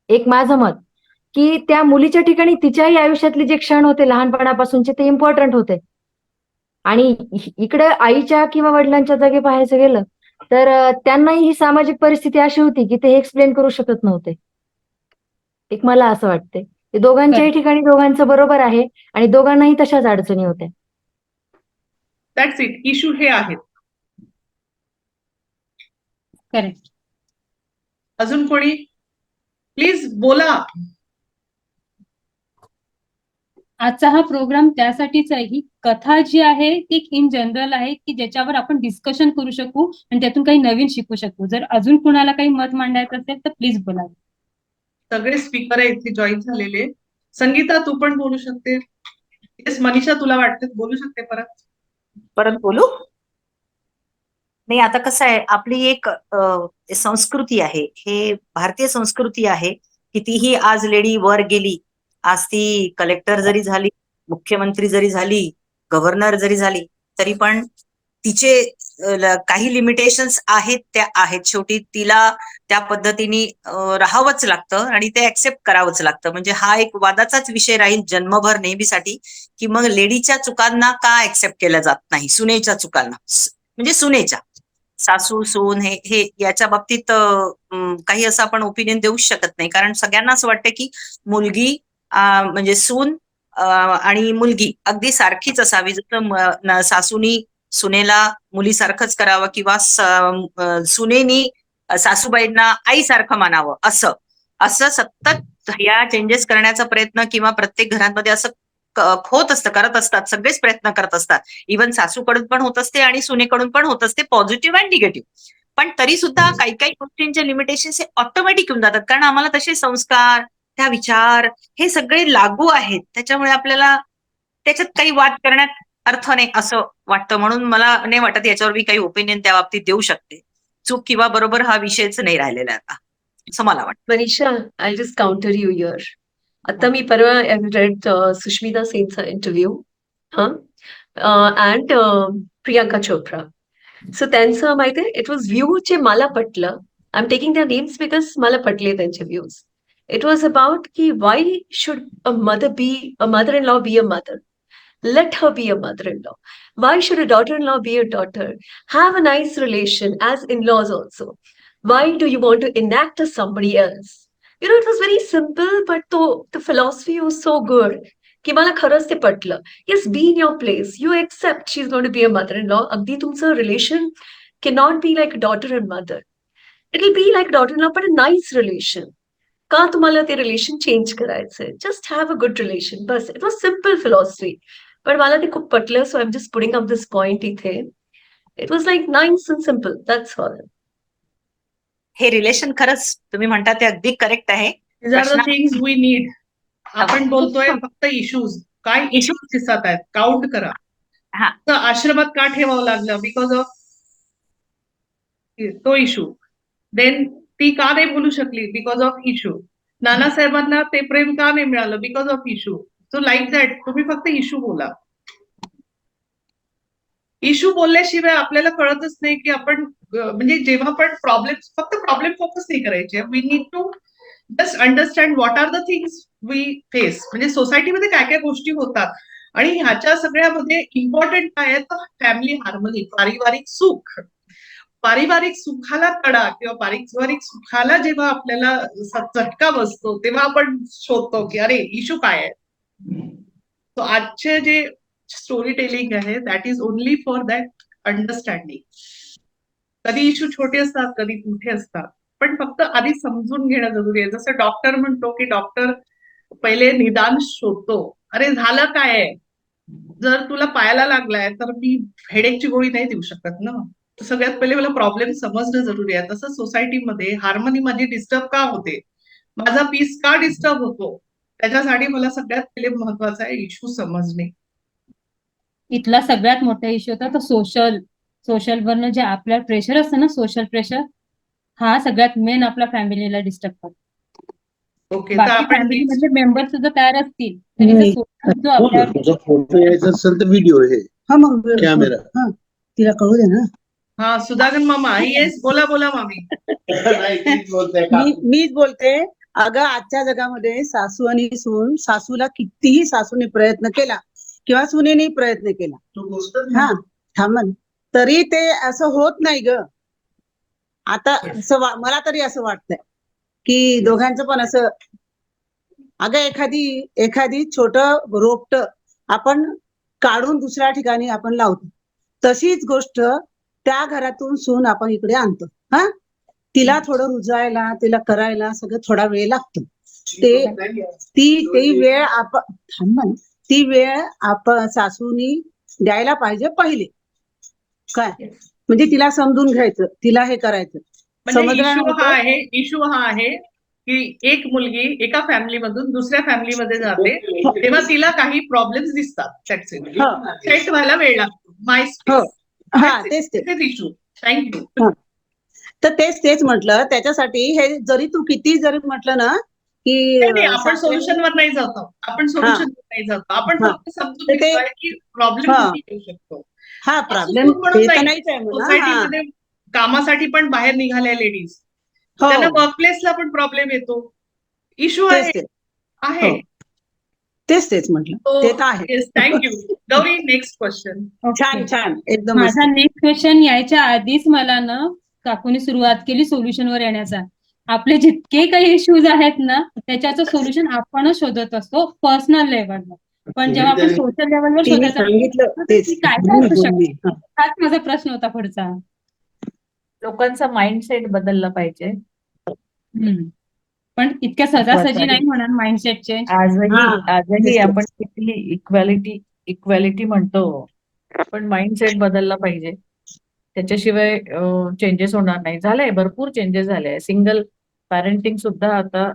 एक माझं मत की त्या मुलीच्या ठिकाणी तिच्याही आयुष्यातले जे क्षण होते लहानपणापासूनचे ते इम्पॉर्टंट होते. आणि इकडे आईच्या किंवा वडिलांच्या जागी पाहायचं गेलं तर त्यांनाही ही सामाजिक परिस्थिती अशी होती की ते एक्सप्लेन करू शकत नव्हते. एक मला असं वाटतंय की दोघांच्याही ठिकाणी दोघांचं बरोबर आहे आणि दोघांनाही तशाच अडचणी होत्या. That's it. इश्यू हे आहेत. करेक्ट. अजून कोणी? प्लीज बोला. आजचा हा प्रोग्राम त्यासाठीच आहे. ही कथा जी आहे ती इन जनरल आहे की ज्याच्यावर आपण डिस्कशन करू शकू आणि त्यातून काही नवीन शिकू शकू. जर अजून कुणाला काही मत मांडायचं असेल तर प्लीज बोला. सगळे स्पीकर आहे इथे जॉईन झालेले. संगीता तू पण बोलू शकते. येस मनीषा तुला वाटतं बोलू शकते परत बोलू? नाही, आता कसं आहे, आपली एक संस्कृती आहे, हे भारतीय संस्कृती आहे. कितीही आज लेडी वर गेली, आज ती कलेक्टर जरी झाली, मुख्यमंत्री जरी झाली, गव्हर्नर जरी झाली, तरी पण तिचे काही लिमिटेशन्स आहेत, त्या आहेत. शेवटी तिला त्या पद्धतीने राहावंच लागतं आणि ते ऍक्सेप्ट करावंच लागतं. म्हणजे हा एक वादाचाच विषय राहील जन्मभर नेहमीसाठी, की मग लेडीच्या चुकांना का ऍक्सेप्ट केल्या जात नाही, सुनेच्या चुकांना, म्हणजे सुनेच्या. सासू सून हे याच्या बाबतीत काही असं आपण ओपिनियन देऊच शकत नाही, कारण सगळ्यांना असं वाटतं की मुलगी म्हणजे सून आणि मुलगी अगदी सारखीच असावी. जसं सासूनी सुनेला मुलीसारखंच करावं किंवा सुनेनी सासूबाईंना आईसारखं मानावं, असं असं सतत या चेंजेस करण्याचा प्रयत्न किंवा प्रत्येक घरांमध्ये असं होत असतं, करत असतात, सगळेच प्रयत्न करत असतात. इव्हन सासूकडून पण होत असते आणि सुनेकडून पण होत असते, पॉझिटिव्ह अँड निगेटिव्ह. पण तरी सुद्धा काही काही गोष्टींचे लिमिटेशन्स हे ऑटोमॅटिक येऊन जातात, कारण आम्हाला तसे संस्कार, त्या विचार हे सगळे लागू आहेत. त्याच्यामुळे आपल्याला त्याच्यात काही वाद करण्यात अर्थ नाही असं वाटतं. म्हणून मला नाही वाटत याच्यावर मी काही ओपिनियन त्या बाबतीत देऊ शकते. चूक किंवा बरोबर हा विषयच नाही राहिलेला आता, असं मला वाटतं. Manisha, I'll just counter you here. आता मी परवा read Sushmita Sen's interview, and Priyanka Chopra. So त्यांचं माहितीये, it was view जे मला पटलं. I'm taking their names because मला पटले त्यांचे views. It was about की why should a mother-in-law be a mother? Let her be a mother-in-law. Why should a daughter-in-law be a daughter? Have a nice relation as in-laws also. Why do you want to enact as somebody else? You know, it was very simple, but the philosophy was so good. की मला खरंच ते पटलं. Yes, be in your place. You accept she's going to be a mother-in-law. अगदी तुमचं relation cannot be like daughter and mother. It'll be like daughter-in-law, but a nice relation. का तुम्हाला ते रिलेशन चेंज करायचंय? Just have a good relation, बस. इट वॉज सिम्पल फिलॉसॉफी, पण मला ते खूप पटलं. So I am just putting up this point इथे. It was like nice and simple, that's all. हे रिलेशन खरंच तुम्ही म्हणता ते अगदी करेक्ट आहे. These are the things we need. आपण बोलतोय फक्त इश्यूज. काय इश्यूज दिसत आहेत काउंट करा. हा. तर आश्रमात का ठेवावं लागलं? बिकॉज ऑफ तो इश्यू. देन ती का नाही बोलू शकली? Because of issue. नानासाहेबांना ते प्रेम का नाही मिळालं? Because of issue. So like that तुम्ही फक्त इश्यू बोला. इश्यू बोलल्याशिवाय आपल्याला कळतच नाही की आपण म्हणजे जेव्हा पण फक्त प्रॉब्लेम फोकस नाही करायचे. We need to just understand what are the things we face. म्हणजे सोसायटीमध्ये काय काय गोष्टी होतात आणि ह्याच्या सगळ्यामध्ये इम्पॉर्टंट काय आहे तर फॅमिली हार्मनी, पारिवारिक सुख. पारिवारिक सुखाला तडा किंवा पारिवारिक सुखाला जेव्हा आपल्याला चटका बसतो तेव्हा आपण शोधतो की अरे इश्यू काय आहे. सो आजचे जे स्टोरी टेलिंग आहे that is only for that understanding. कधी इश्यू छोटे असतात, कधी मोठे असतात, पण फक्त आधी समजून घेणं जरुरी आहे. जसं डॉक्टर म्हणतो की डॉक्टर पहिले निदान शोधतो. अरे झालं काय आहे? जर तुला पायाला लागलाय तर मी हेडेकची गोळी नाही देऊ शकत ना. सगळ्यात पहिले मला प्रॉब्लेम समजणं जरुरी आहे. तसं सोसायटीमध्ये हार्मनी माझी डिस्टर्ब का होते, माझा पीस का डिस्टर्ब होतो, त्याच्यासाठी मला सगळ्यात पहिले महत्वाचा आहे इश्यू समजणे. इथला सगळ्यात मोठा इश्यू होता तो सोशल वरनं जे आपल्या प्रेशर असतं ना, सोशल प्रेशर, हा सगळ्यात मेन आपल्या फॅमिलीला डिस्टर्ब करतो. ओके, तर बाकी आपण फॅमिली next- मधले मेंबर सुद्धा तयार असतील तरी जर सोबत जो आपल्यावर तुझा फोटो यायचा असेल तर व्हिडिओ हे हा मग कॅमेरा. हा तिला कळू दे ना. हा, सुधागन मामा, येस, बोला बोला मामी. नाही, तीच बोलते का? मीच बोलते. अगं आजच्या जगामध्ये सासू आणि सून, सासूला कितीही सासूने प्रयत्न केला किंवा सुनेने प्रयत्न केला, तू गोष्ट हा थांबन, तरी ते असं होत नाही ग. आता मला तरी असं वाटतंय की दोघांचं पण असं, अगं एखादी छोट रोपट आपण काढून दुसऱ्या ठिकाणी आपण लावतो, तशीच गोष्ट त्या घरातून सून आपण इकडे आणतो. हा, तिला थोडं रुजायला, तिला करायला सगळं थोडा वेळ लागतो. ती वेळ ती वेळ आपण सासूनी द्यायला पाहिजे पहिले. काय म्हणजे तिला समजून घ्यायचं, तिला हे करायचं. म्हणजे समजल्यानंतर इशू हा आहे की एक मुलगी एका फॅमिलीमधून दुसऱ्या फॅमिलीमध्ये जाते, तेव्हा तिला काही प्रॉब्लेम्स दिसतात. सेट व्हायला वेळ लागतो. माय हा तेच इशू. थँक्यू. तर तेच म्हटलं. त्याच्यासाठी हे जरी तू किती जरी म्हटलं ना की आपण सोल्युशनवर नाही जातो, आपण फक्त समजून घेतोय की प्रॉब्लेम कुठे येऊ शकतो. हा प्रॉब्लेम ते तर नाहीच आहे म्हणा. सोसायटीमध्ये कामासाठी पण बाहेर निघाल्या लेडीज, हो. त्यांना वर्कप्लेसला पण प्रॉब्लेम येतो. इश्यू आहे. तेच म्हटलं. ते तर आहे. थँक्यू. Gauri, next question. छान एकदम माझा नेक्स्ट क्वेश्चन यायच्या आधीच मला ना काकूने सुरुवात केली सोल्युशनवर येण्याचा. आपले जितके काही इश्यूज आहेत ना त्याच्याचं सोल्युशन आपणच शोधत असतो पर्सनल लेवलवर, पण जेव्हा आपण सोशल लेवलवर शोधायचा काय असू शकतो, हाच माझा प्रश्न होता पुढचा. लोकांचा माइंडसेट बदलला पाहिजे. पण इतक्या सहजासहजी नाही होणार माइंडसेट चेंज. आजही आपण किती इक्वॅलिटी म्हणतो, पण माइंडसेट बदलला पाहिजे. त्याच्याशिवाय चेंजेस होणार नाही. झालंय, भरपूर चेंजेस झाले. सिंगल पॅरेंटिंग सुद्धा आता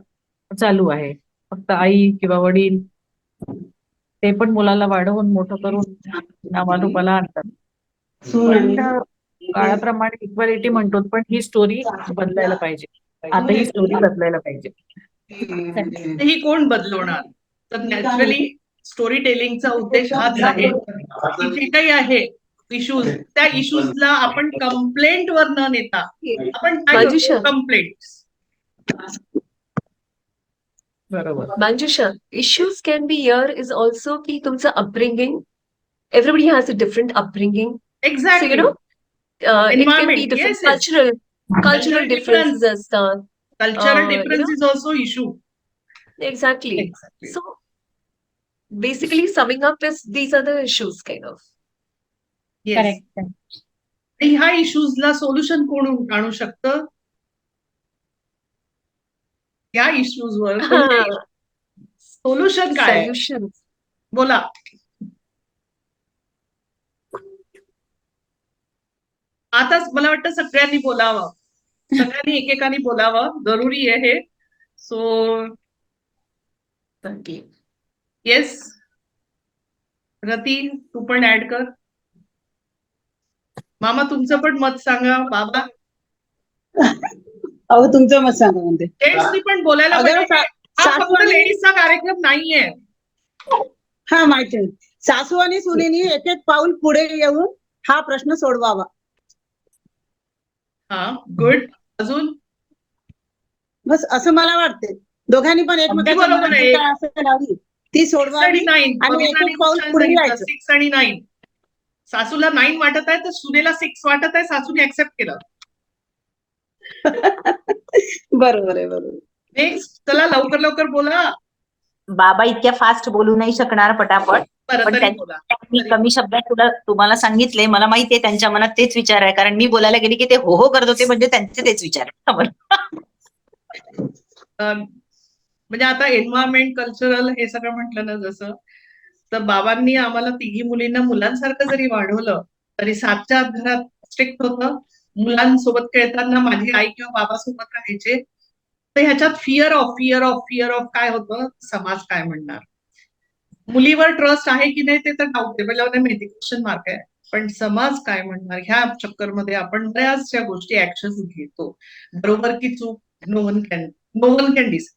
चालू आहे. फक्त आई किंवा वडील ते पण मुलाला वाढवून मोठं करून नावारूपाला आणतात. पण काळाप्रमाणे इक्वॅलिटी म्हणतो, पण ही स्टोरी बदलायला पाहिजे. आता ही स्टोरी बदलायला पाहिजे. ही कोण बदलवणार? तर नॅचरली स्टोरी टेलिंगचा उद्देश हाच आहे की जे काही आहे इश्यूज, त्या इश्यूजला आपण कंप्लेंट वर न नेता आपण काय करतो, कंप्लेंट. बरोबर. Manjusha, issues can be here is also की तुमचं upbringing. Everybody has a different upbringing. Exactly. So, it can be different Yes. cultural differences असतात. Cultural difference is also issue. Exactly. So, basically summing up is these are the issues kind of. Yes. Correct. ह्या इश्यूजला सोल्युशन कोण आणू शकतं? या इश्यूजवर सोल्युशन काय आहे? Solutions. बोला. आता मला वाटतं सगळ्यांनी बोलावं, सगळ्यांनी एकेकाने बोलावं, जरुरी आहे हे. सो येस, रती, तू पण ऍड कर. मामा, तुमचं पण मत सांगा. बाबा, अहो तुमचं मत सांगा म्हणते. जेंट्सनी पण बोलायला पाहिजे. हा फक्त लेडीजचा कार्यक्रम नाहीये. हा माहिती आहे. सासू आणि सुनेनी एक एक पाऊल पुढे येऊन हा प्रश्न सोडवावा. हा, गुड. अजून बस असं मला वाटते. दोघांनी पण एकमेकांच्या बरोबर मनात आहे. जी काय असेल आधी ती सोडवावी आणि एक एक पाऊल पुढे जायचं. 6 आणि 9. सासूला 9 वाटत आहे तर सुनेला 6 वाटत आहे. सासूने ऍक्सेप्ट केलं. बरोबर आहे. नेक्स्ट, चला लवकर बोला. बाबा इतक्या फास्ट बोलू नाही शकणार पटापट, बरं, पण तरी बोला. मी कमी शब्दात तुम्हाला सांगितले. मला माहिती आहे त्यांच्या मनात तेच विचार आहे, कारण मी बोलायला गेली की ते हो करत होते, म्हणजे त्यांचे तेच विचार आहे. म्हणजे आता एन्व्हायरमेंट, कल्चरल हे सगळं म्हटलं ना जसं, तर बाबांनी आम्हाला तिघी मुलींना मुलांसारखं जरी वाढवलं तरी 7च्या घरात स्ट्रिक्ट होतं. मुलांसोबत खेळताना माझी आई किंवा बाबा सोबत राहायचे. तर ह्याच्यात फिअर ऑफ काय होतं, समाज काय म्हणणार, मुलीवर ट्रस्ट आहे की नाही ते तर डाऊटेबल माहिती, क्वेश्चन मार्क आहे. पण समाज काय म्हणणार, ह्या चक्करमध्ये आपण बऱ्याचशा गोष्टी ऍक्शन घेतो. बरोबर की चूक, नो वन कॅन डिसाइड.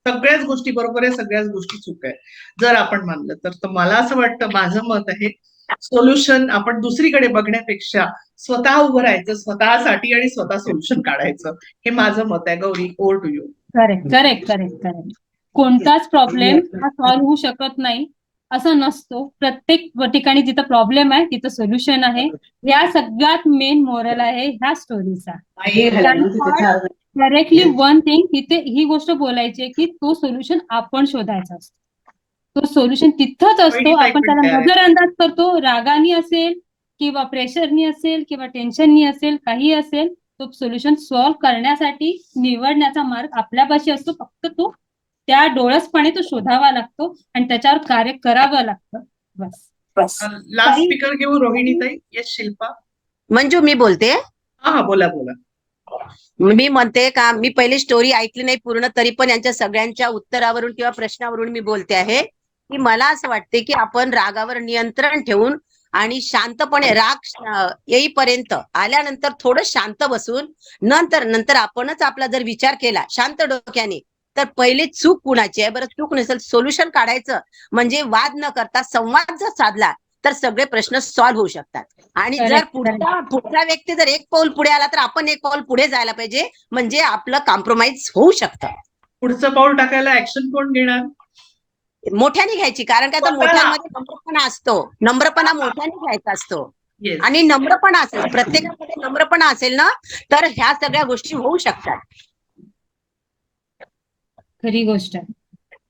सगळ्याच गोष्टी बरोबर आहे, सगळ्याच गोष्टी चूक आहे जर आपण मानलं तर मला असं वाटतं, माझं मत आहे, सोल्युशन आपण दुसरीकडे बघण्यापेक्षा स्वतः उभं राहायचं स्वतःसाठी आणि स्वतः सोल्युशन काढायचं. हे माझं मत आहे. Gauri, over to you. Correct correct correct correct. कोणताच प्रॉब्लेम हा सॉल्व्ह होऊ शकत नाही असं नसतो. प्रत्येक ठिकाणी जिथं प्रॉब्लेम आहे तिथं सोल्युशन आहे. या सगळ्यात मेन मोरल आहे ह्या स्टोरीचा. डायरेक्टली वन थिंग तिथे ही गोष्ट बोलायची आहे की तो सोल्युशन आपण शोधायचा असतो. तो सोल्युशन तिथंच असतो. आपण त्याला नजरअंदाज करतो. रागानी असेल किंवा प्रेशरनी असेल किंवा टेन्शननी असेल, काही असेल, तो सोल्युशन सॉल्व्ह करण्यासाठी निवडण्याचा मार्ग आपल्यापाशी असतो. फक्त तो त्या डोळसपणे तो शोधावा लागतो आणि त्याच्यावर कार्य करावं लागतं. बस. लास्ट स्पीकर घेऊ रोहिणीताई. येस शिल्पा. मंजू, मी बोलते. हा बोला बोला. मी म्हणते का, मी पहिली स्टोरी ऐकली नाही पूर्ण, तरी पण यांच्या सगळ्यांच्या उत्तरावरून किंवा प्रश्नावरून मी बोलते आहे की मला असं वाटते की आपण रागावर नियंत्रण ठेवून आणि शांतपणे राग येईपर्यंत आल्यानंतर थोडं शांत बसून नंतर आपणच आपला जर विचार केला शांत डोक्याने, तर पहिले चूक कुणाची आहे बरं, चूक नसेल सोल्युशन काढायचं. म्हणजे वाद न करता संवाद जर साधला तर सगळे प्रश्न सॉल्व्ह होऊ शकतात. आणि जर पुढचा व्यक्ती जर एक पाऊल पुढे आला तर आपण एक पाऊल पुढे जायला पाहिजे, म्हणजे आपलं कॉम्प्रोमाइज होऊ शकतं. पुढचं पाऊल टाकायला ऍक्शन कोण घेणार? मोठ्याने घ्यायची, कारण का तर मोठ्यांमध्ये नम्रपणा असतो. नम्रपणा मोठ्याने घ्यायचा असतो आणि नम्रपणा असेल, प्रत्येकामध्ये नम्रपणा असेल ना, तर ह्या सगळ्या गोष्टी होऊ शकतात. खरी गोष्ट आहे.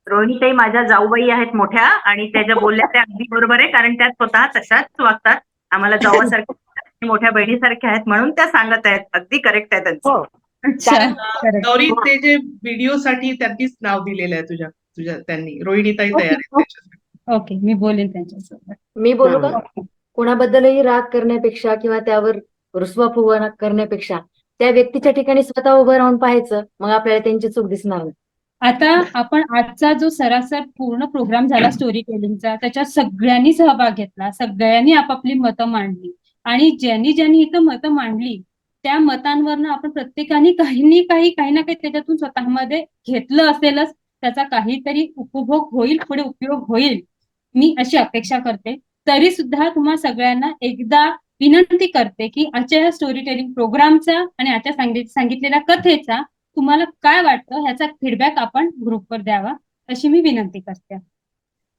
रोहिणीताई माझ्या जाऊबाई आहेत मोठ्या, आणि त्याच्या बोलल्या त्या अगदी बरोबर आहे, कारण त्या स्वतः तशाच वागतात. आम्हाला जावासारख्या मोठ्या बहिणीसारख्या आहेत, म्हणून त्या सांगत आहेत. अगदी करेक्ट आहे त्यांचं. गौरी, ते जे व्हिडिओसाठी त्यांनीच नाव दिलेलं आहे तुझ्या त्यांनी. रोहिणीताई तयार आहेत. ओके, मी बोलेन त्यांच्यासोबत. मी बोलू का? कोणाबद्दलही राग करण्यापेक्षा किंवा त्यावर रुसवा-फुगवा करण्यापेक्षा त्या व्यक्तीच्या ठिकाणी स्वतः उभं राहून पाहायचं, मग आपल्याला त्यांची चूक दिसणार नाही. आता आपण आजचा जो सरासर पूर्ण प्रोग्राम झाला स्टोरी टेलिंगचा, त्याच्यात सगळ्यांनी सहभाग घेतला, सगळ्यांनी आपापली मतं मांडली, आणि ज्यांनी इथं मतं मांडली त्या मतांवरनं आपण प्रत्येकाने काही ना काही त्याच्यातून स्वतःमध्ये घेतलं असेलच. त्याचा काहीतरी उपभोग होईल, पुढे उपयोग होईल, मी अशी अपेक्षा करते. तरी सुद्धा तुम्हा सगळ्यांना एकदा विनंती करते की आजच्या या स्टोरी टेलिंग प्रोग्रामचा आणि आजच्या सांगितलेल्या कथेचा तुम्हाला काय वाटतं ह्याचा फीडबॅक आपण ग्रुपवर द्यावा, अशी मी विनंती करते.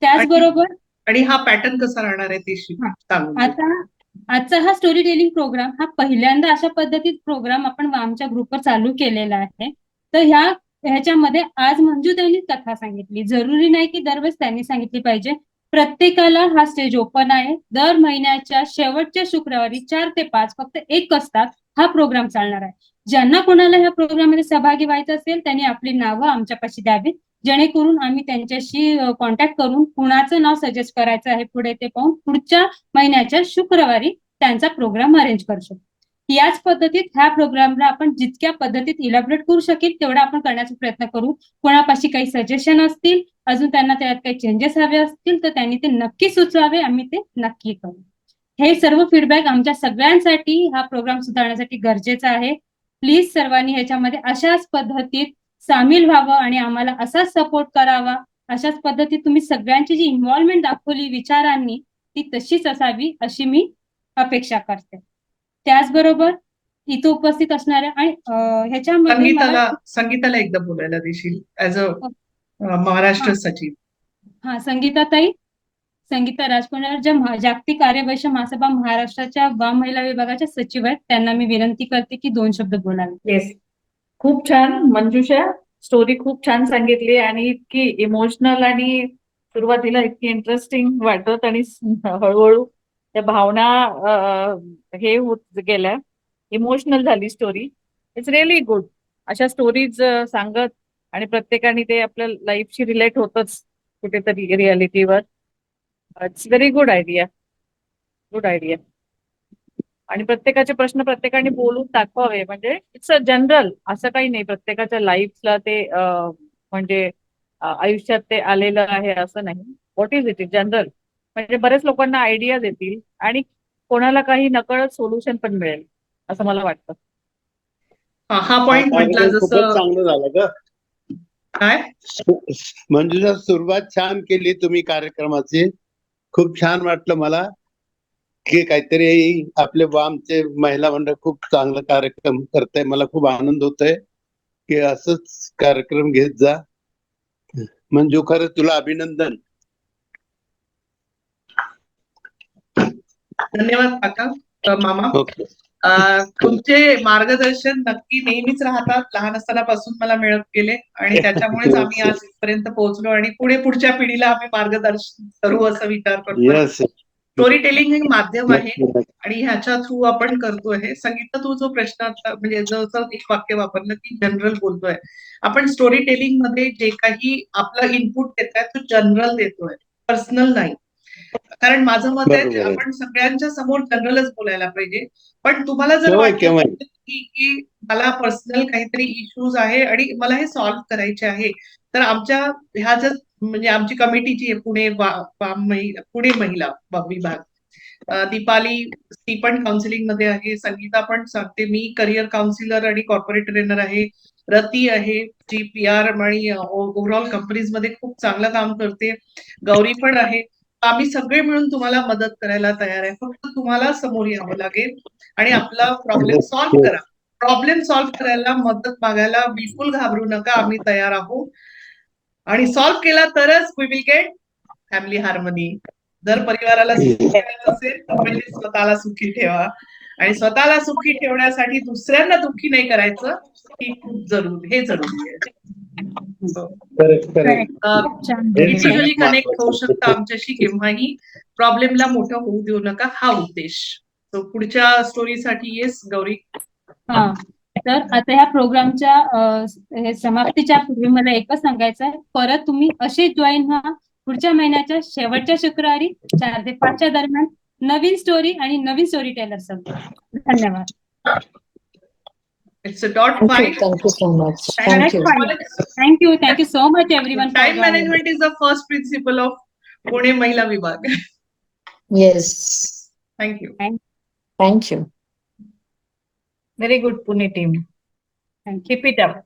त्याचबरोबर आणि हा पॅटर्न कसा राहणार आहे ते सांगू. आता आजचा हा स्टोरी टेलिंग प्रोग्राम हा पहिल्यांदा अशा पद्धतीत प्रोग्राम आपण आमच्या ग्रुपवर चालू केलेला आहे. तर ह्याच्यामध्ये आज मंजू त्यांनी कथा सांगितली. जरुरी नाही की दरवेळेस त्यांनी सांगितली पाहिजे. प्रत्येकाला हा स्टेज ओपन आहे. दर महिन्याच्या शेवटच्या शुक्रवारी 4 ते 5 फक्त 1 तास हा प्रोग्राम चालणार आहे. ज्यांना कोणाला ह्या प्रोग्राममध्ये सहभागी व्हायचं असेल त्यांनी आपली नावं आमच्यापाशी द्यावीत, जेणेकरून आम्ही त्यांच्याशी कॉन्टॅक्ट करून कुणाचं नाव सजेस्ट करायचं आहे पुढे ते पाहून पुढच्या महिन्याच्या शुक्रवारी त्यांचा प्रोग्राम अरेंज करू शकतो. याच पद्धतीत ह्या प्रोग्रामला आपण जितक्या पद्धतीत इलॅबोरेट करू शकेल तेवढा आपण करण्याचा प्रयत्न करू. कोणापाशी काही सजेशन असतील, अजून त्यांना त्यात काही चेंजेस हवे असतील तर त्यांनी ते नक्की सुचवावे, आम्ही ते नक्की करू. हे सर्व फीडबॅक आमच्या सगळ्यांसाठी हा प्रोग्राम सुधारण्यासाठी गरजेचा आहे. प्लीज सर्वांनी ह्याच्यामध्ये अशाच पद्धतीत सामील व्हावं आणि आम्हाला असाच सपोर्ट करावा. अशाच पद्धतीत तुम्ही सगळ्यांची जी इन्व्हॉल्वमेंट दाखवली विचारांनी ती तशीच असावी अशी मी अपेक्षा करते. त्याचबरोबर इथं उपस्थित असणाऱ्या आणि ह्याच्यामध्ये संगीताला एकदा बोलायला देशील ऍज अ महाराष्ट्र सचिव. हा, संगीता राजकुमार ज्या जागतिक आर्यवैश्य महासभा महाराष्ट्राच्या वाम महिला विभागाच्या सचिव आहेत, त्यांना मी विनंती करते की 2 शब्द बोलावे. येस, खूप छान मंजुषा, स्टोरी खूप छान सांगितली आणि इतकी इमोशनल आणि सुरुवातीला इतकी इंटरेस्टिंग वाटत आणि हळूहळू त्या भावना हे होत गेल्या, इमोशनल झाली स्टोरी. It's really good. अशा स्टोरीज सांगत आणि प्रत्येकाने ते आपल्या लाईफशी रिलेट होतच कुठेतरी रियालिटीवर. It's very good idea, good idea. आणि प्रत्येकाचे प्रश्न प्रत्येकाने बोलून दाखवावे, म्हणजे इट्स अ जनरल, असं काही नाही प्रत्येकाच्या लाईफला ते म्हणजे आयुष्यात ते आलेलं आहे असं नाही. व्हॉट इज इट जनरल, म्हणजे बरेच लोकांना आयडियाज येतील आणि कोणाला काही नकळत सोल्युशन पण मिळेल असं मला वाटतं. हा पॉइंट म्हटला जसं चांगलं झालं का? काय मंजुषा, सुरुवात छान केली तुम्ही कार्यक्रमाची. खूप छान वाटलं मला की काहीतरी आपले आमचे महिला मंडळ खूप चांगला कार्यक्रम करताय. मला खूप आनंद होतोय की असंच कार्यक्रम घेत जा. मंजू, खरं तुला अभिनंदन. धन्यवाद काका. मामा, ओके. तुमचे मार्गदर्शन नक्की नेहमीच राहतात. लहान असतानापासून मला मिळत गेले आणि त्याच्यामुळेच आम्ही आज इथपर्यंत पोहोचलो आणि पुढच्या पिढीला आम्ही मार्गदर्शन करू असं विचार करतो. यस. स्टोरी टेलिंग हे माध्यम आहे आणि ह्याच्या थ्रू आपण करतोय. हे संगीता, तू जो प्रश्न आता म्हणजे जसं एक वाक्य वापरलं की जनरल बोलतोय, आपण स्टोरी टेलिंग मध्ये जे काही आपलं इनपुट देतोय तो जनरल देतोय, पर्सनल नाही. कारण माझं मत आहे बरोबर आहे. आपण सगळ्यांच्या समोर जनरलच बोलायला पाहिजे. पण तुम्हाला जर केव्हाही वाटलं केव्हाही. की मला पर्सनल काहीतरी इश्यूज आहे आणि मला हे सॉल्व्ह करायचे आहे, तर आमच्या ह्या जर म्हणजे आमची कमिटी जी आहे पुणे महिला विभाग, दीपाली ती पण काउन्सिलिंग मध्ये आहे, संगीता पण सांगते, मी करिअर काउन्सिलर आणि कॉर्पोरेट ट्रेनर आहे, रती आहे जी PR आणि ओव्हरऑल कंपनीज मध्ये खूप चांगलं काम करते, गौरी पण आहे. आम्ही सगळे मिळून तुम्हाला मदत करायला तयार आहे. फक्त तुम्हाला समोर यावं लागेल आणि आपला प्रॉब्लेम सॉल्व्ह करा. प्रॉब्लेम सॉल्व्ह करायला, मदत मागायला बिलकुल घाबरू नका. आम्ही तयार आहोत आणि सॉल्व्ह केला तरच we will get family harmony. जर परिवाराला सुखी ठेवायचं असेल तर पहिले स्वतःला सुखी ठेवा आणि स्वतःला सुखी ठेवण्यासाठी दुसऱ्यांना दुःखी नाही करायचं. हे जरुरी आहे. खूप छान. इझिली कनेक्ट होऊ शकता आमच्याशी केव्हाही. प्रॉब्लेमला मोठं होऊ देऊ नका, हा उद्देश. पुढच्या स्टोरीसाठी येस गौरी. हा, तर आता ह्या प्रोग्रामच्या समाप्तीच्या पूर्वी मला एकच सांगायचं आहे, परत तुम्ही असे जॉईन व्हा पुढच्या महिन्याच्या शेवटच्या शुक्रवारी 4 ते 5 दरम्यान नवीन स्टोरी आणि नवीन स्टोरी टेलर सोबत. धन्यवाद. It's a dot five. Thank you so much. Thank you. Thank you so much everyone for Time joining. management is the first principle of Pune Mahila Vibhag. Yes. Thank you. Thank you. Very good Pune team. Thank you. Keep it up.